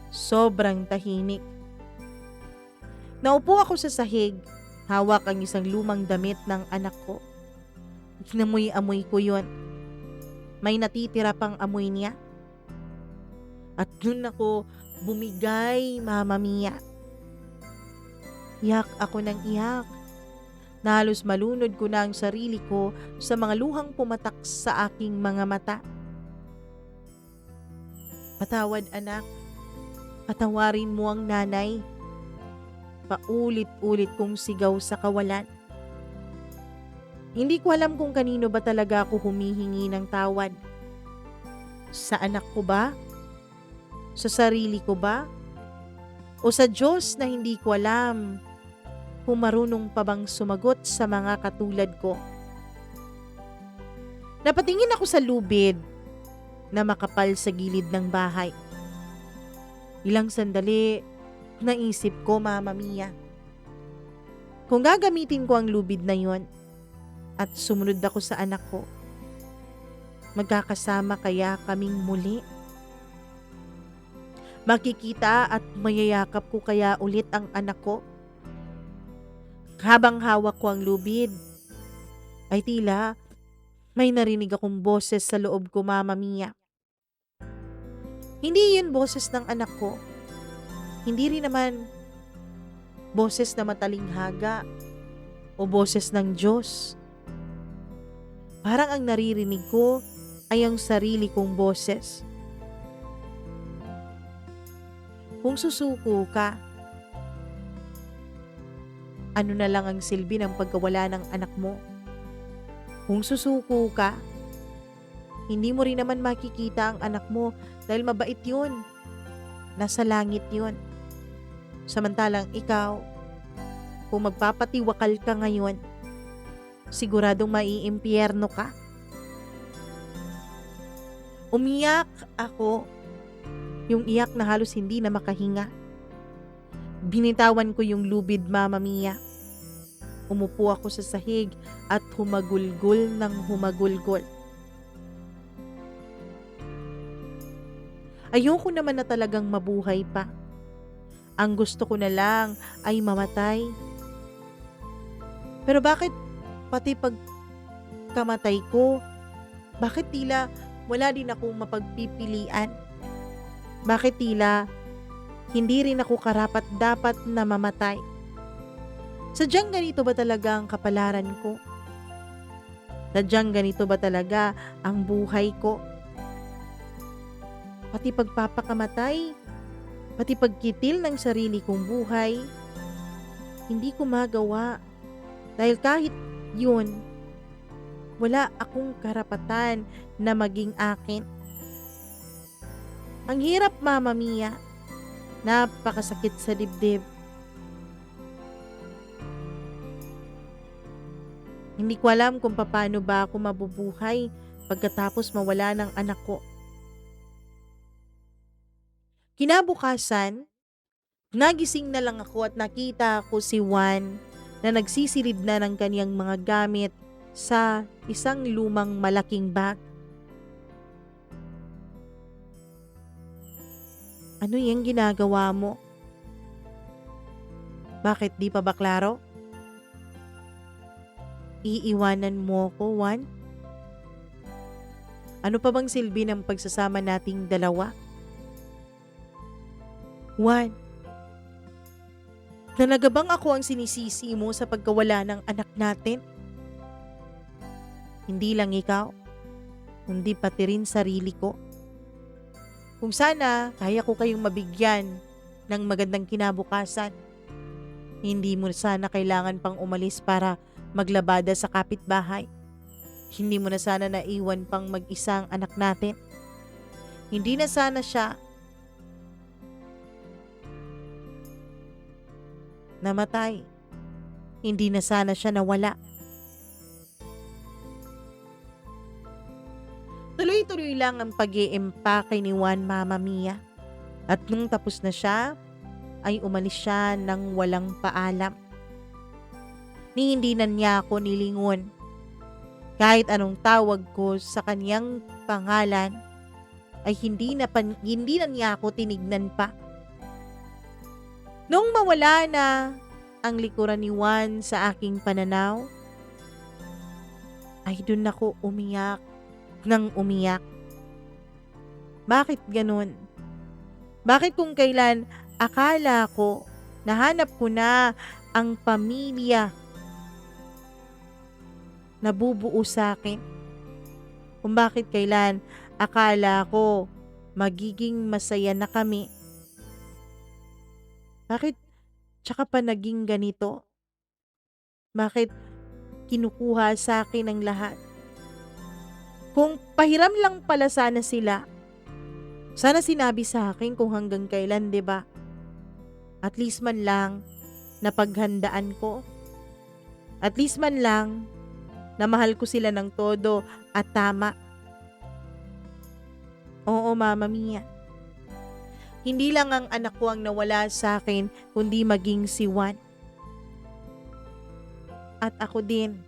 Sobrang tahimik. Naupo ako sa sahig, hawak ang isang lumang damit ng anak ko. Inamoy-amoy ko yon. May natitira pang amoy niya. At dun ako bumigay, Mama Mia. Iyak ako ng iyak. Na halos malunod ko na ang sarili ko sa mga luhang pumatak sa aking mga mata. Patawad anak, patawarin mo ang nanay. Paulit-ulit kong sigaw sa kawalan. Hindi ko alam kung kanino ba talaga ako humihingi ng tawad. Sa anak ko ba? Sa sarili ko ba? O sa Diyos na hindi ko alam kung marunong pa bang sumagot sa mga katulad ko? Napatingin ako sa lubid na makapal sa gilid ng bahay. Ilang sandali, naisip ko, Mama Mia. Kung gagamitin ko ang lubid na yon at sumunod ako sa anak ko, magkakasama kaya kaming muli? Makikita at mayayakap ko kaya ulit ang anak ko? Habang hawak ko ang lubid, ay tila may narinig akong boses sa loob ko, Mama Mia. Hindi yun boses ng anak ko. Hindi rin naman boses na matalinghaga o boses ng Diyos. Parang ang naririnig ko ay ang sarili kong boses. Kung susuko ka, ano na lang ang silbi ng pagkawala ng anak mo? Kung susuko ka, hindi mo rin naman makikita ang anak mo dahil mabait yun. Nasa langit yun. Samantalang ikaw, kung magpapatiwakal ka ngayon, siguradong maiimpyerno ka. Umiyak ako. Yung iyak na halos hindi na makahinga. Binitawan ko yung lubid, Mama Mia. Umupo ako sa sahig at humagulgol ng humagulgol. Ayoko naman na talagang mabuhay pa. Ang gusto ko na lang ay mamatay. Pero bakit pati pagkamatay ko, bakit tila wala din akong mapagpipilian? Bakit tila hindi rin ako karapat-dapat na mamatay? Sadyang ganito ba talaga ang kapalaran ko? Sadyang ganito ba talaga ang buhay ko? Pati pagpapakamatay, pati pagkitil ng sarili kong buhay, hindi ko magawa. Dahil kahit yun, wala akong karapatan na maging akin. Ang hirap, Mama Mia. Napakasakit sa dibdib. Hindi ko alam kung paano ba ako mabubuhay pagkatapos mawala ng anak ko. Kinabukasan, nagising na lang ako at nakita ko si Juan na nagsisilid na ng kaniyang mga gamit sa isang lumang malaking bag. Ano yung ginagawa mo? Bakit di pa ba klaro? Iiwanan mo ko, Juan? Ano pa bang silbi ng pagsasama nating dalawa? Juan, talaga bang ako ang sinisisi mo sa pagkawala ng anak natin? Hindi lang ikaw, kundi pati rin sarili ko. Kung sana kaya ko kayong mabigyan ng magandang kinabukasan, hindi mo sana kailangan pang umalis para maglabada sa kapitbahay. Hindi mo na sana naiwan pang mag-isang anak natin. Hindi na sana siya namatay. Hindi na sana siya nawala. Tuloy-tuloy lang ang pag-iimpake ni Juan, Mama Mia. At nung tapos na siya, ay umalis siya nang walang paalam. Ni hindi na niya ako nilingon. Kahit anong tawag ko sa kaniyang pangalan, ay hindi na niya ako tinignan pa. Nung mawala na ang likuran ni Juan sa aking pananaw, ay dun ako umiyak ng umiyak. Bakit ganun? Bakit kung kailan akala ko nahanap ko na ang pamilya na bubuo sa akin? Kung bakit kailan akala ko magiging masaya na kami? Bakit tsaka pa naging ganito? Bakit kinukuha sa akin ang lahat? Kung pahiram lang pala sana sila, sana sinabi sa akin kung hanggang kailan, 'di ba? At least man lang napaghandaan ko. At least man lang na mahal ko sila ng todo at tama. Oo, Mama Mia. Hindi lang ang anak ko ang nawala sa akin, kundi maging si Juan. At ako din.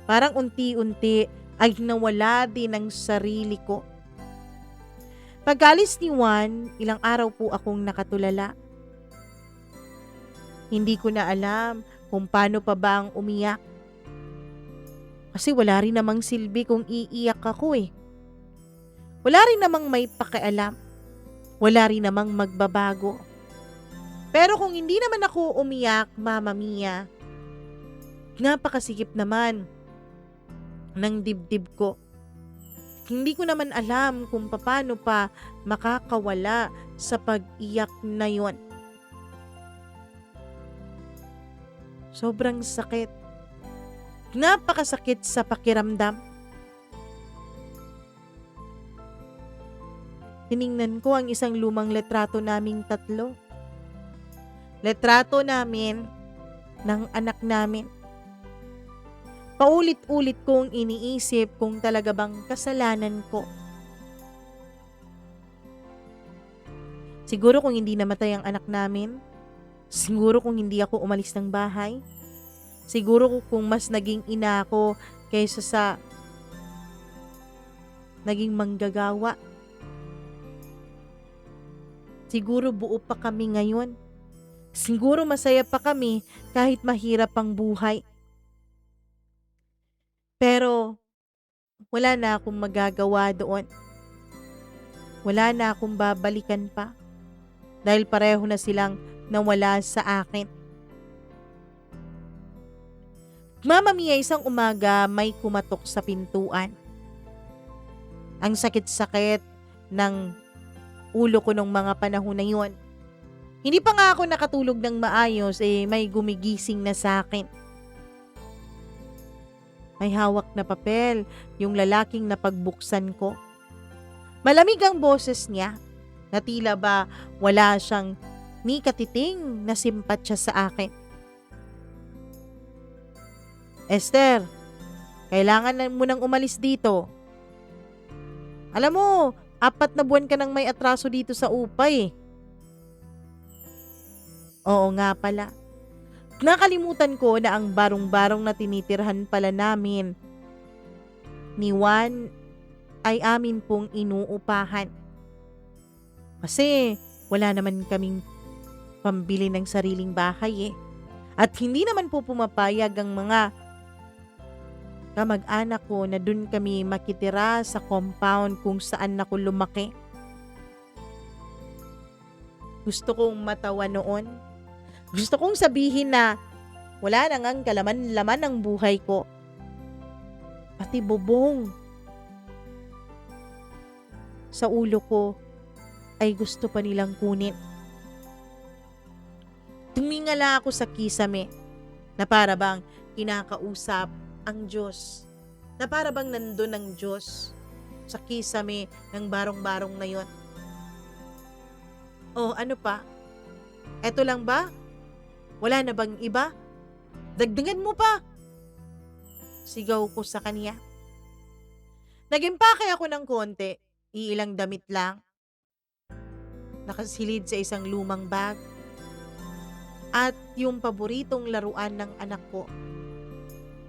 Parang unti-unti ay nawala din ang sarili ko. Pag-alis ni Juan, ilang araw po akong nakatulala. Hindi ko na alam kung paano pa ba ang umiyak. Kasi wala rin namang silbi kung iiyak ako eh. Wala rin namang may pakialam. Wala rin namang magbabago. Pero kung hindi naman ako umiyak, Mama Mia, napakasikip naman ng dibdib ko. Hindi ko naman alam kung paano pa makakawala sa pag-iyak na yon. Sobrang sakit. Napakasakit sa pakiramdam. Tiningnan ko ang isang lumang letrato naming tatlo. Letrato namin ng anak namin. Paulit-ulit kong iniisip kung talaga bang kasalanan ko. Siguro kung hindi namatay ang anak namin, siguro kung hindi ako umalis ng bahay, siguro kung mas naging ina ako kaysa sa naging manggagawa. Siguro buo pa kami ngayon. Siguro masaya pa kami kahit mahirap ang buhay. Pero wala na akong magagawa doon. Wala na akong babalikan pa. Dahil pareho na silang nawala sa akin. Mama Mia, isang umaga may kumatok sa pintuan. Ang sakit-sakit ng ulo ko nung mga panahon na yun. Hindi pa nga ako nakatulog ng maayos, may gumigising na sa akin. May hawak na papel, yung lalaking napagbuksan ko. Malamig ang boses niya, na tila ba wala siyang ni katiting na simpatya sa akin. Esther, kailangan mo nang umalis dito. Alam mo, 4 na buwan ka nang may atraso dito sa upa eh. Oo nga pala. Nakalimutan ko na ang barong-barong na tinitirhan pala namin ni Juan ay amin pong inuupahan. Kasi wala naman kaming pambili ng sariling bahay eh. At hindi naman po pumapayag ang mga kamag-anak ko na dun kami makitira sa compound kung saan ako lumaki. Gusto kong matawa noon. Gusto kong sabihin na wala na ngang kalaman-laman ang buhay ko. Pati bubong sa ulo ko ay gusto pa nilang kunin. Tumingala ako sa kisame na para bang kinakausap ang Diyos. Na para bang nandun ang Diyos sa kisame ng barong-barong na yon. Oh, ano pa? Eto lang ba? Wala na bang iba? Dagdagan mo pa! Sigaw ko sa kanya. Nag-impake ako ng konti, iilang damit lang. Nakasilid sa isang lumang bag. At yung paboritong laruan ng anak ko.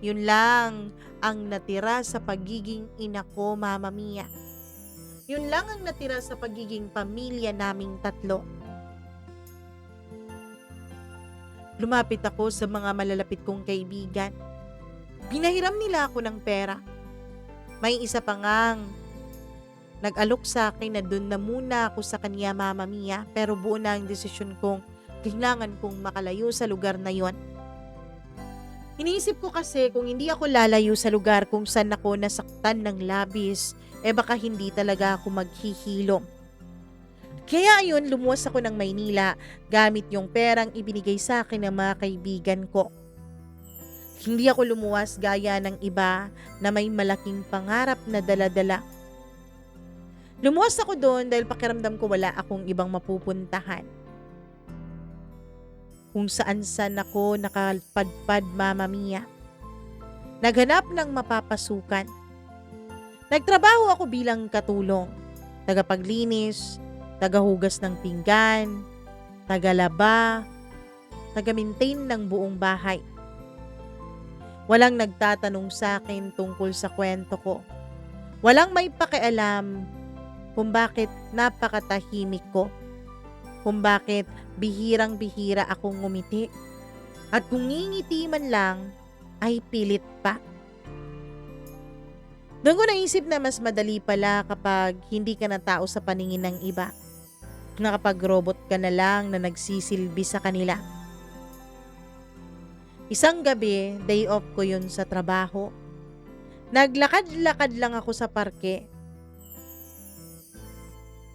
Yun lang ang natira sa pagiging ina ko, Mama Mia. Yun lang ang natira sa pagiging pamilya naming tatlo. Lumapit ako sa mga malalapit kong kaibigan. Pinahiram nila ako ng pera. May isa pa ngang nag-alok sa akin na doon na muna ako sa kanya, Mama Mia, pero buo na ang desisyon kong kailangan kong makalayo sa lugar na yon. Iniisip ko kasi kung hindi ako lalayo sa lugar kung saan ako nasaktan ng labis, baka hindi talaga ako maghihilom. Kaya ayun, lumuwas ako ng Maynila gamit yung perang ibinigay sa akin ng mga kaibigan ko. Hindi ako lumuwas gaya ng iba na may malaking pangarap na dala-dala. Lumuwas ako doon dahil pakiramdam ko wala akong ibang mapupuntahan. Kung saan-saan ako nakapadpad, Mama Mia. Naghanap ng mapapasukan. Nagtrabaho ako bilang katulong, tagapaglinis, tagahugas ng pinggan, tagalaba, taga-maintain ng buong bahay. Walang nagtatanong sa akin tungkol sa kwento ko. Walang may pakialam kung bakit napakatahimik ko, kung bakit bihirang-bihira akong ngumiti, at kung ngingiti man lang ay pilit pa. Doon ko naisip na mas madali pala kapag hindi ka na tao sa paningin ng iba, na kapag robot ka na lang na nagsisilbi sa kanila. Isang gabi, day off ko yun sa trabaho. Naglakad-lakad lang ako sa parke.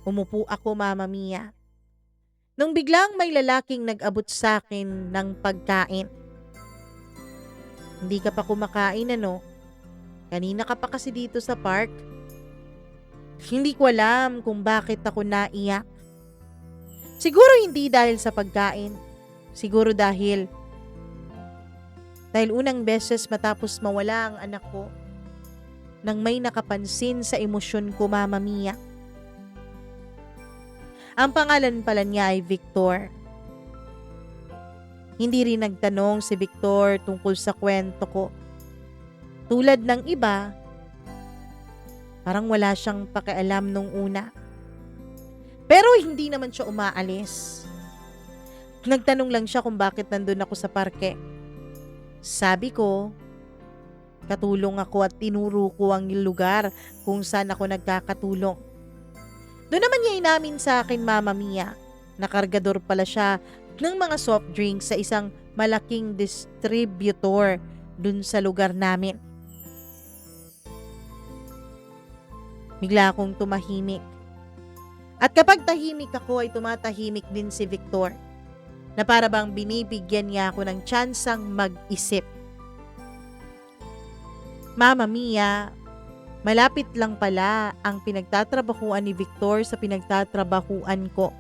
Umupo ako, Mama Mia. Nung biglang may lalaking nag-abot sa akin ng pagkain. Hindi ka pa kumakain, ano? Kanina ka pa kasi dito sa park. Hindi ko alam kung bakit ako naiyak. Siguro hindi dahil sa pagkain. Siguro dahil unang beses matapos mawala ang anak ko, nang may nakapansin sa emosyon ko, Mama Mia. Ang pangalan pala niya ay Victor. Hindi rin nagtanong si Victor tungkol sa kwento ko. Tulad ng iba, parang wala siyang pakialam nung una. Pero hindi naman siya umaalis. Nagtanong lang siya kung bakit nandun ako sa parke. Sabi ko, katulong ako at tinuro ko ang lugar kung saan ako nagkakatulong. Doon naman niya inamin sa akin, Mama Mia, na kargador pala siya ng mga soft drinks sa isang malaking distributor dun sa lugar namin. Bigla akong tumahimik. At kapag tahimik ako ay tumatahimik din si Victor, na para bang binibigyan niya ako ng tsansang mag-isip. Mama Mia, malapit lang pala ang pinagtatrabahuan ni Victor sa pinagtatrabahuan ko.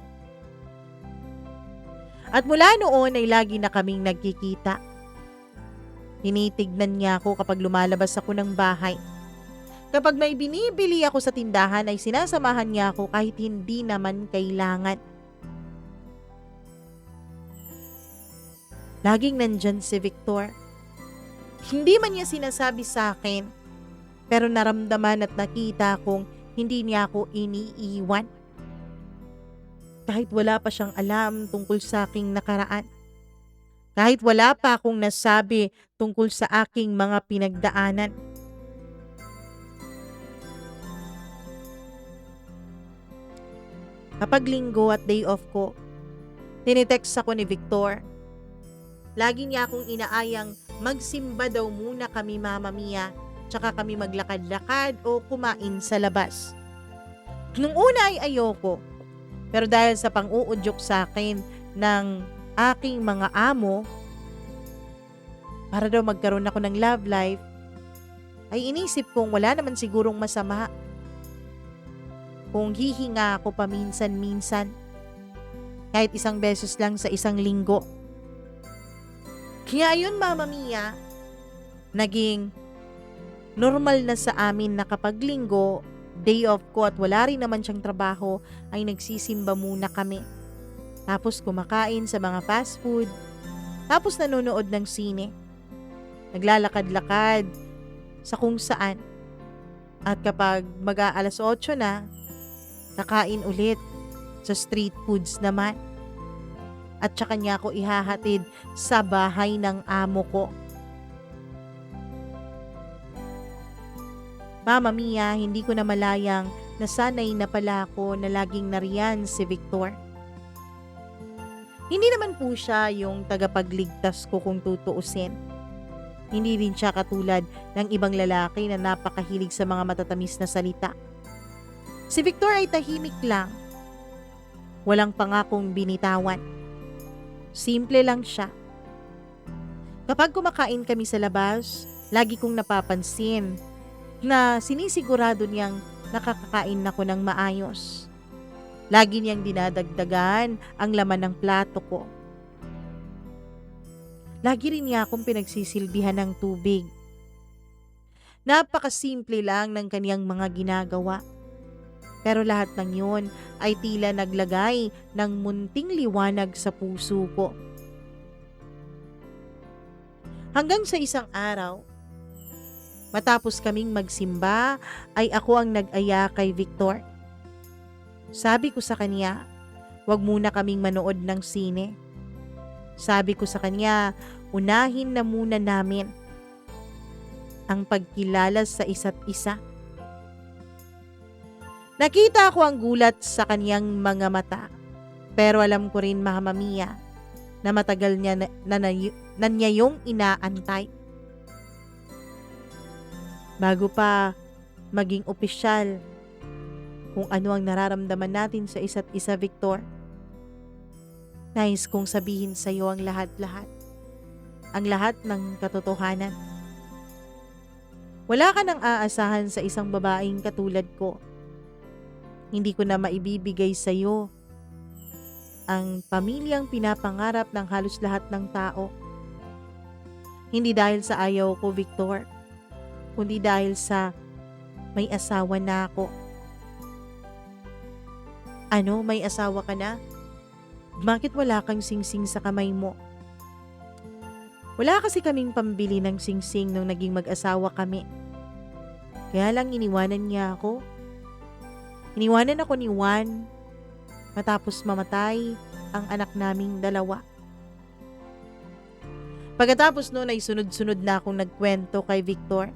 At mula noon ay lagi na kaming nagkikita. Tinitignan niya ako kapag lumalabas ako ng bahay. Kapag may binibili ako sa tindahan ay sinasamahan niya ako kahit hindi naman kailangan. Laging nandyan si Victor. Hindi man niya sinasabi sa akin, pero naramdaman at nakita kong hindi niya ako iniiwan. Kahit wala pa siyang alam tungkol sa aking nakaraan. Kahit wala pa akong nasabi tungkol sa aking mga pinagdaanan. Kapag linggo at day off ko, tinitext ako ni Victor. Lagi niya akong inaayang magsimba daw muna kami, Mama Mia, tsaka kami maglakad-lakad o kumain sa labas. Nung una ay ayoko, pero dahil sa pang-uudyok sa akin ng aking mga amo, para daw magkaroon ako ng love life, ay inisip kong wala naman sigurong masama kung hihinga ako paminsan-minsan, kahit isang beses lang sa isang linggo. Kaya ayun, Mama Mia, naging normal na sa amin na kapag linggo, day off ko at wala rin naman siyang trabaho, ay nagsisimba muna kami. Tapos kumakain sa mga fast food, tapos nanonood ng sine. Naglalakad-lakad sa kung saan. At kapag mag-aalas 8 na, kakain ulit sa street foods naman. At saka niya ako ihahatid sa bahay ng amo ko. Mama Mia, hindi ko na malayang nasanay na pala ako na laging nariyan si Victor. Hindi naman po siya yung tagapagligtas ko kung tutuusin. Hindi rin siya katulad ng ibang lalaki na napakahilig sa mga matatamis na salita. Si Victor ay tahimik lang. Walang pangakong binitawan. Simple lang siya. Kapag kumakain kami sa labas, lagi kong napapansin na sinisigurado niyang nakakakain ako ng maayos. Lagi niyang dinadagdagan ang laman ng plato ko. Lagi rin niya akong pinagsisilbihan ng tubig. Napakasimple lang ng kaniyang mga ginagawa. Pero lahat ng yun ay tila naglagay ng munting liwanag sa puso ko. Hanggang sa isang araw, matapos kaming magsimba, ay ako ang nag-aya kay Victor. Sabi ko sa kanya, wag muna kaming manood ng sine. Sabi ko sa kanya, unahin na muna namin ang pagkilala sa isa't isa. Nakita ko ang gulat sa kaniyang mga mata, pero alam ko rin, Mama Mia, na matagal niya na niya yung inaantay. Bago pa maging opisyal kung ano ang nararamdaman natin sa isa't isa, Victor, nais kong sabihin sa iyo ang lahat-lahat. Ang lahat ng katotohanan. Wala ka nang aasahan sa isang babaeng katulad ko. Hindi ko na maibibigay sa iyo ang pamilyang pinapangarap ng halos lahat ng tao. Hindi dahil sa ayaw ko, Victor, kundi dahil sa may asawa na ako. Ano, may asawa ka na? Bakit wala kang singsing sa kamay mo? Wala kasi kaming pambili ng singsing nung naging mag-asawa kami. Kaya lang iniwanan niya ako. Iniwanan ako ni Juan matapos mamatay ang anak naming dalawa. Pagkatapos noon ay sunod-sunod na akong nagkwento kay Victor.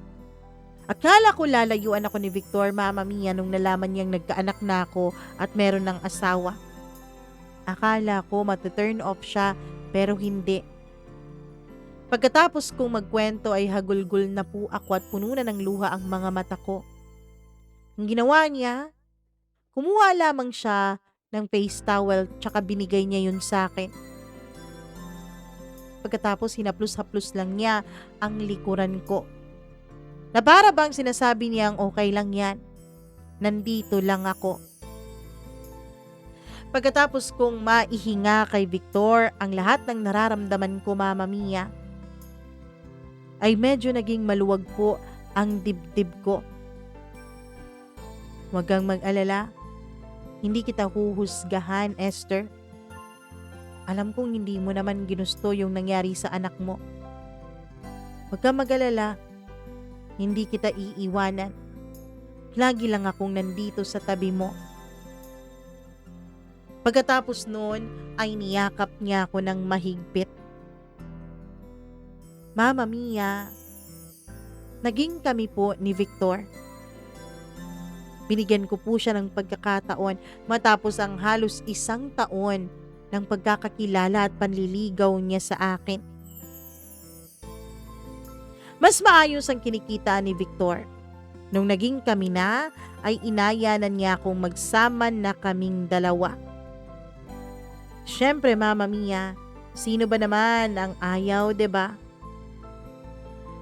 Akala ko lalayuan ako ni Victor, Mama Mia, nung nalaman niyang nagkaanak na ako at meron ng asawa. Akala ko mataturn off siya, pero hindi. Pagkatapos kong magkwento ay hagulgul na po ako at puno na ng luha ang mga mata ko. Ang ginawa niya, kumuha lamang siya ng face towel tsaka binigay niya yun sa akin. Pagkatapos hinaplos-haplos lang niya ang likuran ko. Na para bang sinasabi niyang okay lang yan. Nandito lang ako. Pagkatapos kong maihinga kay Victor ang lahat ng nararamdaman ko, Mama Mia, ay medyo naging maluwag po ang dibdib ko. Huwag kang mag-alala. Hindi kita huhusgahan, Esther. Alam kong hindi mo naman ginusto yung nangyari sa anak mo. Huwag kang mag-alala. Hindi kita iiwanan. Lagi lang akong nandito sa tabi mo. Pagkatapos noon ay niyakap niya ako ng mahigpit. Mama Mia, naging kami po ni Victor. Binigyan ko po siya ng pagkakataon matapos ang halos 1 taon ng pagkakakilala at panliligaw niya sa akin. Mas maayos ang kinikita ni Victor. Nung naging kami na, ay inayanan niya akong magsama na kaming dalawa. Siyempre, Mama Mia, sino ba naman ang ayaw, 'di ba?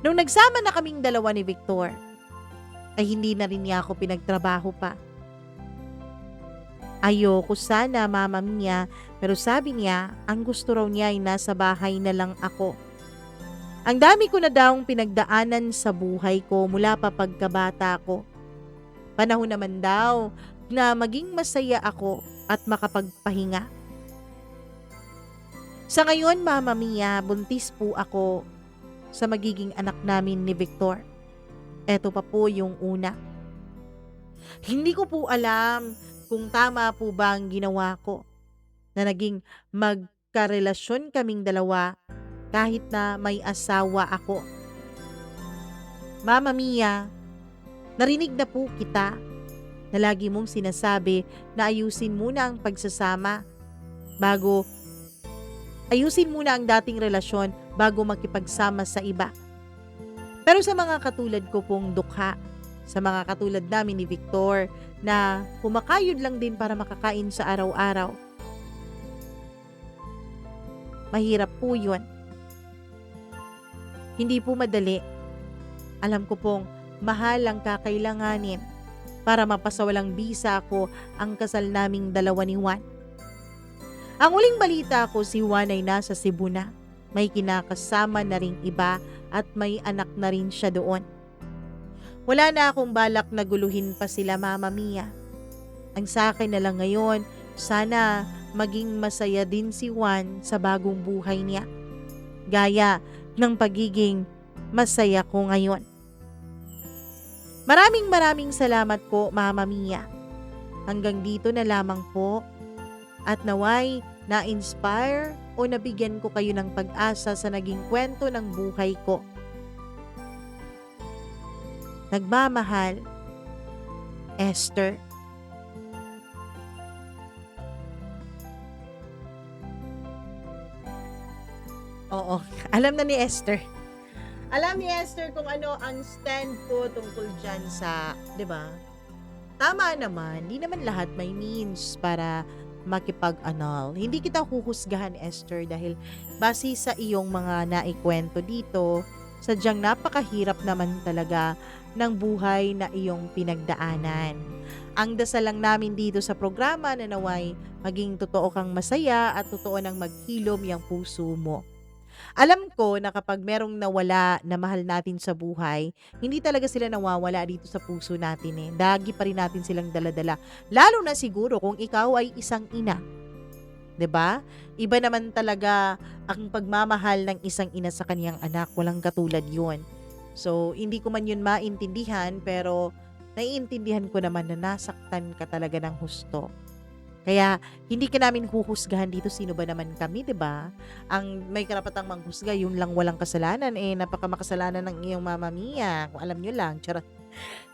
Nung nagsama na kaming dalawa ni Victor, ay hindi na rin niya ako pinagtrabaho pa. Ayoko sana, Mama Mia, pero sabi niya, ang gusto raw niya ay nasa bahay na lang ako. Ang dami ko na daong pinagdaanan sa buhay ko mula pa pagkabata ko. Panahon naman daw na maging masaya ako at makapagpahinga. Sa ngayon, Mama Mia, buntis po ako sa magiging anak namin ni Victor. Eto pa po yung una. Hindi ko po alam kung tama po ba ang ginawa ko na naging magkarelasyon kaming dalawa kahit na may asawa ako. Mama Mia, Narinig na po kita na lagi mong sinasabi na ayusin muna ang pagsasama bago ayusin muna ang dating relasyon bago makipagsama sa iba. Pero sa mga katulad ko pong dukha, sa mga katulad namin ni Victor na kumakayod lang din para makakain sa araw-araw, mahirap po yun. Hindi po madali. Alam ko pong mahal ang kakailanganin para mapasawalang bisa ko ang kasal naming dalawa ni Juan. Ang uling balita ko, si Juan ay nasa Cebu na. May kinakasama na ring iba at may anak na rin siya doon. Wala na akong balak na guluhin pa sila, Mama Mia. Ang sa akin na lang ngayon, sana maging masaya din si Juan sa bagong buhay niya. Gaya ng pagiging masaya ko ngayon. Maraming salamat po, Mama Mia. Hanggang dito na lamang po. At naway na-inspire o nabigyan ko kayo ng pag-asa sa naging kwento ng buhay ko. Nagmamahal, Esther. Oo, alam na ni Esther. Alam ni Esther kung ano ang stand ko tungkol dyan sa, 'di ba? Tama naman, hindi naman lahat may means para makipag-anal. Hindi kita huhusgahan, Esther, dahil base sa iyong mga naikwento dito, sadyang napakahirap naman talaga ng buhay na iyong pinagdaanan. Ang dasal lang namin dito sa programa na naway maging totoo kang masaya at totoo nang maghilom yung puso mo. Alam ko na kapag merong nawala na mahal natin sa buhay, hindi talaga sila nawawala dito sa puso natin eh. Lagi pa rin natin silang daladala. Lalo na siguro kung ikaw ay isang ina. 'Di ba? Iba naman talaga ang pagmamahal ng isang ina sa kaniyang anak. Walang katulad 'yun. So, hindi ko man 'yun maintindihan, pero naiintindihan ko naman na nasaktan ka talaga ng husto. Kaya hindi ka namin huhusgahan dito, sino ba naman kami, 'di ba? Ang may karapatang manghusga yung lang walang kasalanan, napakamakasalanan ng iyong Mama Mia. Kung alam niyo lang, charot.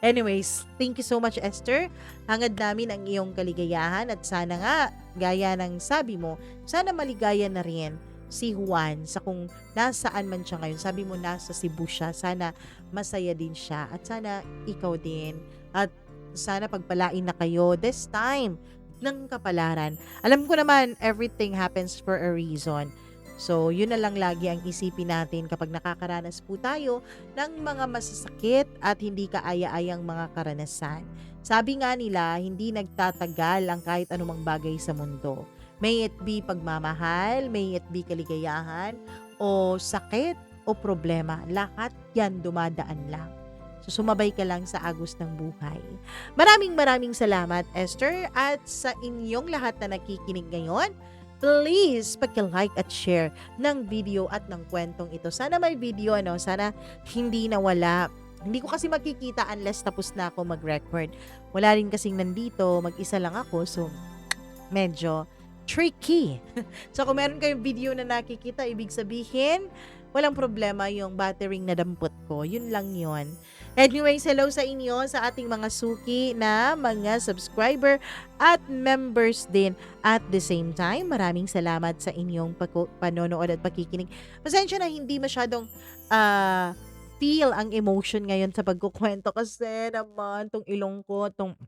Anyways, thank you so much, Esther. Hangad namin ang iyong kaligayahan at sana nga, gaya ng sabi mo, sana maligaya na rin si Juan sa kung nasaan man siya ngayon. Sabi mo nasa Cebu siya, sana masaya din siya at sana ikaw din. At sana pagpalain na kayo this time ng kapalaran. Alam ko naman, everything happens for a reason. So, yun na lang lagi ang isipin natin kapag nakakaranas po tayo ng mga masasakit at hindi kaaya-ayang mga karanasan. Sabi nga nila, hindi nagtatagal ang kahit anumang bagay sa mundo. May it be pagmamahal, may it be kaligayahan, o sakit, o problema. Lahat yan dumadaan lang. So, sumabay ka lang sa agos ng buhay. Maraming salamat, Esther. At sa inyong lahat na nakikinig ngayon, please paki-like at share ng video at ng kwentong ito. Sana may video, sana hindi nawala. Hindi ko kasi makikita unless tapos na ako mag-record. Wala rin kasing nandito, mag-isa lang ako. So, medyo tricky. So, kung meron kayong video na nakikita, ibig sabihin, walang problema yung battering na dampot ko. Yun lang yun. Anyways, hello sa inyo, sa ating mga suki na mga subscriber at members din. At the same time, maraming salamat sa inyong panonood at pakikinig. Pasensya na hindi masyadong feel ang emotion ngayon sa pagkukwento kasi naman tong ilong ko, tong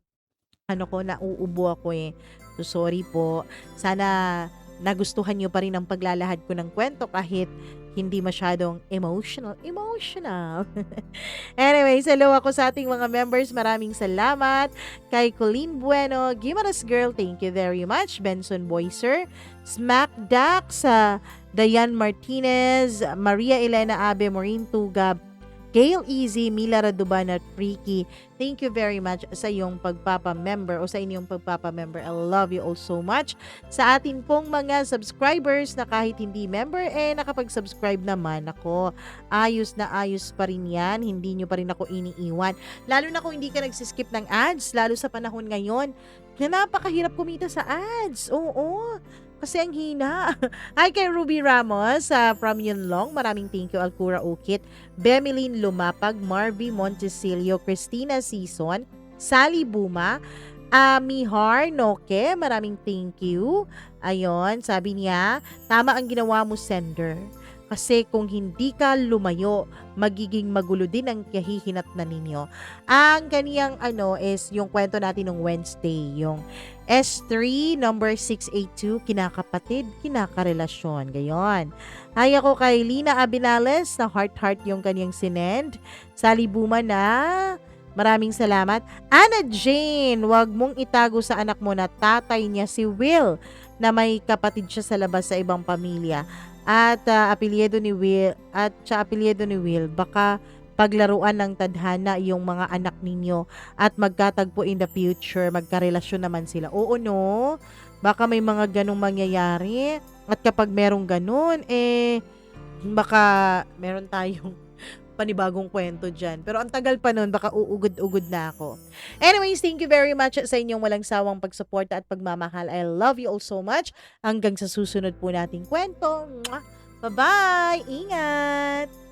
nauubo ako eh. So sorry po. Sana nagustuhan nyo pa rin ang paglalahad ko ng kwento kahit hindi masyadong emotional. Anyways, hello ako sa ating mga members. Maraming salamat. Kay Colleen Bueno, Gimaras Girl, thank you very much. Benson Boyser, Smack Dax, Dayan Martinez, Maria Elena Abe, Maureen Tugab, Gail Easy, Mila Raduban at Ricky. Thank you very much sa iyong pagpapa-member o sa inyong pagpapa-member. I love you all so much. Sa atin pong mga subscribers na kahit hindi member, nakapag-subscribe naman ako. Ayos na ayos pa rin yan. Hindi nyo pa rin ako iniiwan. Lalo na kung hindi ka nagsiskip ng ads, lalo sa panahon ngayon na napakahirap kumita sa ads. Oo. Kasi ang hina. Hi kay Ruby Ramos from Yunlong. Maraming thank you, Alcura Ukit. Bemeline Lumapag, Marvy Montesilio, Christina Season, Sally Buma, Mihar Noke. Maraming thank you. Ayon, sabi niya, tama ang ginawa mo, sender. Kasi kung hindi ka lumayo, magiging magulo din ang kahihinatnan ninyo. Ang kaniyang is yung kwento natin ng Wednesday, yung S3 number 682, kinakapatid, kinakarelasyon. Gayon. Hay ako kay Lina Abinales na heart yung kaniyang sinend. Sally Buma na maraming salamat. Anna Jane, wag mong itago sa anak mo na tatay niya si Will na may kapatid siya sa labas sa ibang pamilya. At apelyido ni Will, baka paglaruan ng tadhana yung mga anak ninyo at magkatagpo in the future, magkarelasyon naman sila. Oo, no? Baka may mga ganong mangyayari. At kapag merong ganon, baka meron tayong panibagong kwento dyan. Pero ang tagal pa nun, baka uugod-ugod na ako. Anyways, thank you very much sa inyong walang sawang pagsuporta at pagmamahal. I love you all so much. Hanggang sa susunod po nating kwento. Mwah! Bye-bye! Ingat!